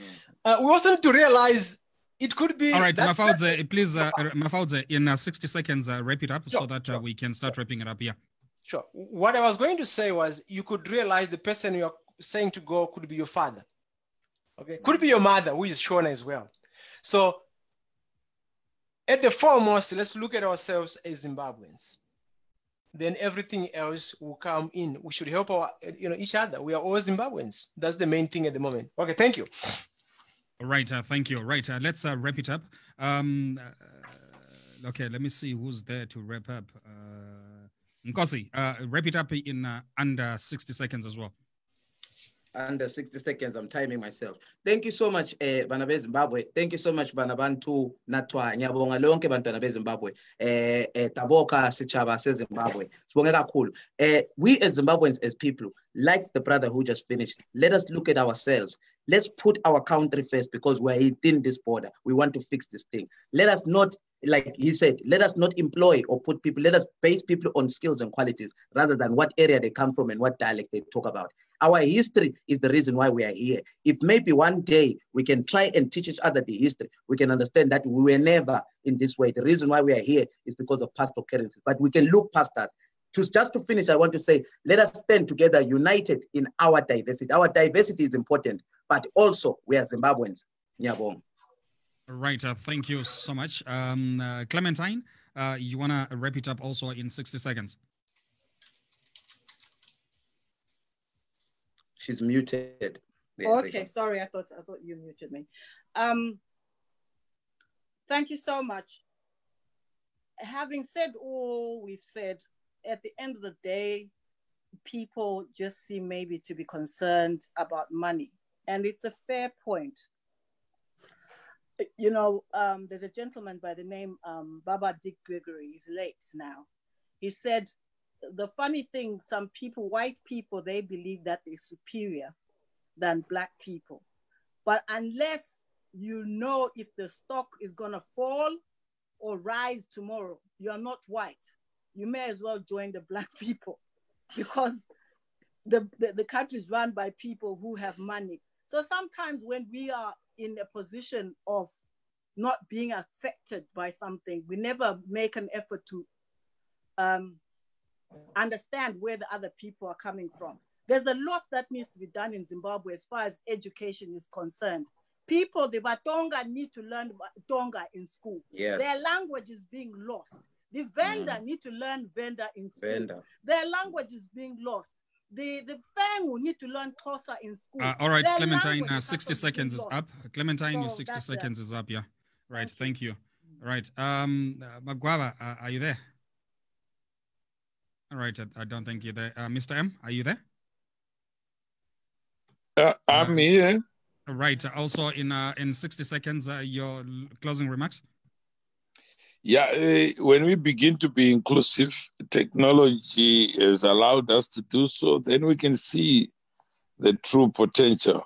We also need to realize it could be. All right, Mafauze, please, Mafauze, in 60 seconds, wrap it up so that we can start wrapping it up here. Sure. What I was going to say was you could realize the person you're saying to go could be your father. Okay, could be your mother, who is Shona as well. So at the foremost, let's look at ourselves as Zimbabweans. Then everything else will come in. We should help each other. We are all Zimbabweans. That's the main thing at the moment. Okay, thank you. All right, thank you. Right, let's wrap it up. Okay, let me see who's there to wrap up. Nkosi, wrap it up in under 60 seconds as well. Under 60 seconds, I'm timing myself. Thank you so much, Banabe Zimbabwe. Thank you so much, Banabantu Natwa, Nyabonga Lonke Bantanabe Zimbabwe, Taboka Sichaba says Zimbabwe. Cool. We as Zimbabweans, as people, like the brother who just finished, let us look at ourselves. Let's put our country first because we're within this border. We want to fix this thing. Let us not, like he said, let us not employ or put people, let us base people on skills and qualities rather than what area they come from and what dialect they talk about. Our history is the reason why we are here. If maybe one day we can try and teach each other the history, we can understand that we were never in this way. The reason why we are here is because of past occurrences, but we can look past that. Just to finish, I want to say, let us stand together, united in our diversity. Our diversity is important, but also we are Zimbabweans. Nyabong. Right, thank you so much. Clementine, you want to wrap it up also in 60 seconds? She's muted. Okay, sorry, I thought you muted me. Thank you so much. Having said all we've said, at the end of the day, people just seem maybe to be concerned about money. And it's a fair point. There's a gentleman by the name Baba Dick Gregory. He's late now. He said, the funny thing, some people, white people, they believe that they're superior than black people. But unless you know if the stock is going to fall or rise tomorrow, you're not white. You may as well join the black people because the country is run by people who have money. So sometimes when we are in a position of not being affected by something, we never make an effort to understand where the other people are coming from. There's a lot that needs to be done in Zimbabwe as far as education is concerned. People, the Batonga, need to learn Tonga in school. Yes. Their language is being lost. The Venda need to learn Venda in school. Their language is being lost. The Fangu need to learn Xhosa in school. All right, Clementine, 60 seconds is up. Clementine, your 60 seconds is up, yeah. Right, thank you. Right, Magwaba, are you there? All right, I don't think you're there. Mr. M, are you there? I'm here. Right. Also, in 60 seconds, your closing remarks. Yeah, when we begin to be inclusive, technology has allowed us to do so, then we can see the true potential.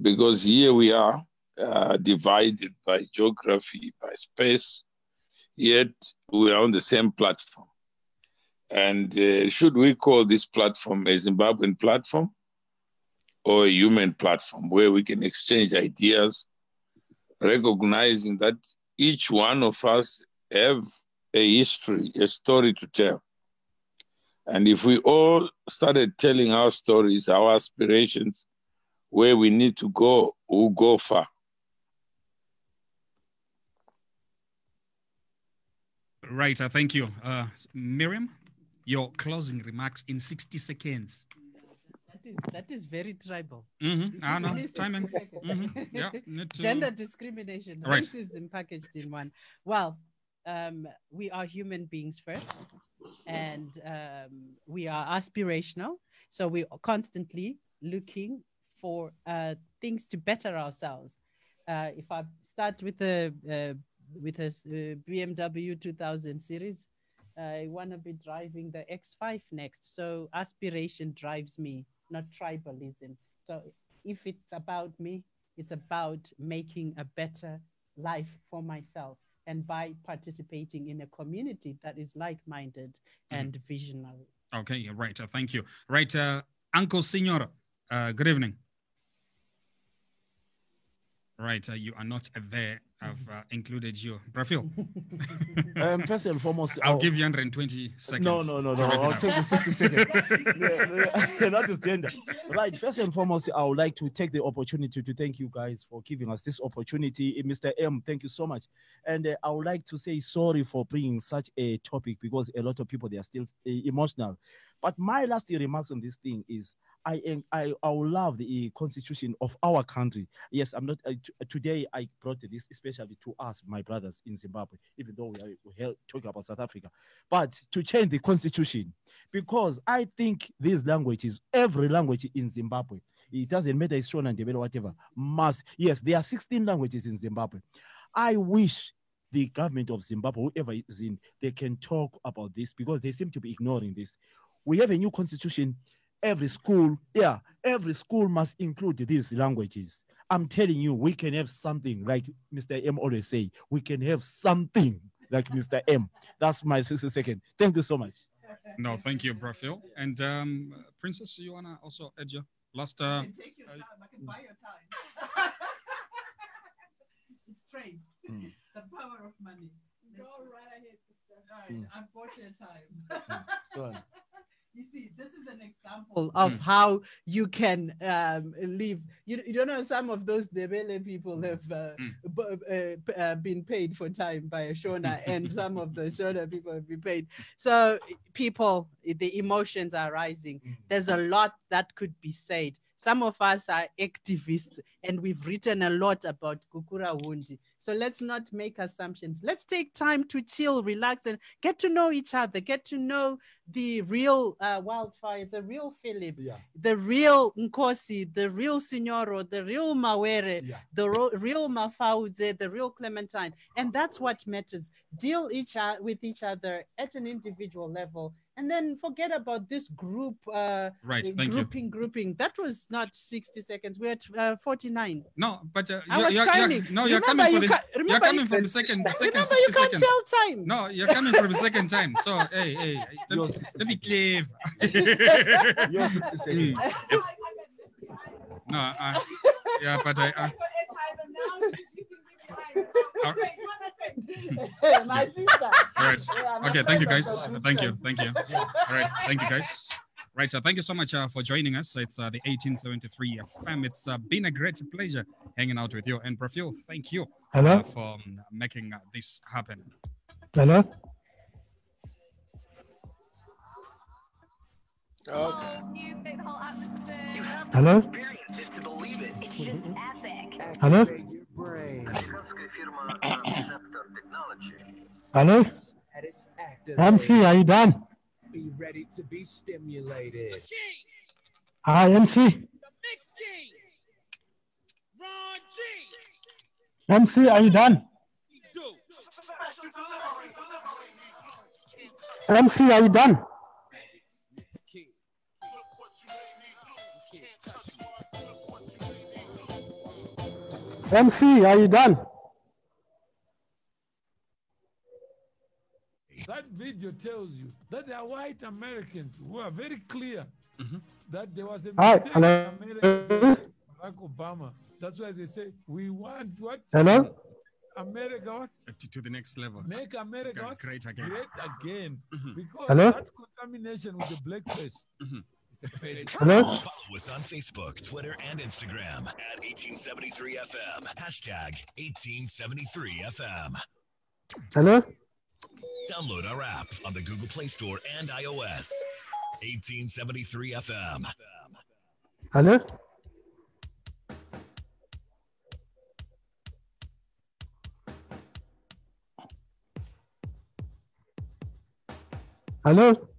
Because here we are divided by geography, by space, yet we are on the same platform. And should we call this platform a Zimbabwean platform or a human platform where we can exchange ideas, recognizing that each one of us have a history, a story to tell. And if we all started telling our stories, our aspirations, where we need to go, we'll go far. Right, thank you. Miriam, your closing remarks in 60 seconds. That is very tribal. I know. Timing. Yeah. Gender discrimination, right. Racism packaged in one. Well, we are human beings first, and we are aspirational. So we are constantly looking for things to better ourselves. If I start with a BMW 2000 series, I want to be driving the X5 next. So aspiration drives me, not tribalism. So if it's about me, it's about making a better life for myself, and by participating in a community that is like-minded and visionary. Okay, right. Thank you. Right, Uncle Senor, good evening. Right, you are not there. I've included you. Brafil. First and foremost, I'll give you 120 seconds. No. I'll take the 60 seconds. That is gender. Right, first and foremost, I would like to take the opportunity to thank you guys for giving us this opportunity. Mr. M, thank you so much. And I would like to say sorry for bringing such a topic, because a lot of people, they are still emotional. But my last remarks on this thing is, I will love the constitution of our country. Yes, I'm not, today I brought this especially to us, my brothers in Zimbabwe, even though we are talking about South Africa, but to change the constitution, because I think these languages, every language in Zimbabwe, it doesn't matter, it's Shona, Ndebele, whatever, must, yes, there are 16 languages in Zimbabwe. I wish the government of Zimbabwe, whoever is in, they can talk about this, because they seem to be ignoring this. We have a new constitution. Every school must include these languages. I'm telling you, we can have something like Mr. M always say, we can have something like Mr. M. That's my 60 seconds. Thank you so much. No, thank you, Brafil. And Princess, you wanna also add your last? Take your time. I can buy your time. It's trade. The power of money. Go right ahead, sister. All right, I've bought your time. Go on. You see, this is an example of how you can live. You don't know, some of those Ndebele people have been paid for time by a Shona, and some of the Shona people have been paid. So people, the emotions are rising. There's a lot that could be said. Some of us are activists, and we've written a lot about Gukura Wundi. So let's not make assumptions. Let's take time to chill, relax, and get to know each other, get to know the real Wildfire, the real Philip, the real Nkosi, the real Signoro, the real Mawere, the real Mafauze, the real Clementine. And that's what matters. Deal with each other at an individual level. And then forget about this group, grouping. That was not 60 seconds. We're at 49. No, but you're coming from the second. Remember, you can't tell time. No, you're coming from the second time. So, hey, let me clear. You're 60 seconds. No, yeah, but my sister. All right. Okay. Thank you, guys. Thank you. All right. Thank you, guys. Right. Thank you so much for joining us. It's the 1873 fam. It's been a great pleasure hanging out with you. And Brafil, thank you for making this happen. Hello. Okay. Hello. It's just epic. Hello. Hello. MC, are you done? Be ready to be stimulated. Hi, MC. The Mix King. Ron G. MC, are you done? MC, are you done? MC, are you done? That video tells you that there are white Americans who are very clear that there was a Hi, mistake hello. in America, Barack Obama. That's why they say we want what? Hello? America what? To the next level. Make America what? Great again. Great again. Because Hello? that contamination with the blackface. Hello? Follow us on Facebook, Twitter, and Instagram at 1873FM. Hashtag 1873FM. Hello? Download our app on the Google Play Store and iOS. 1873FM. Hello? Hello?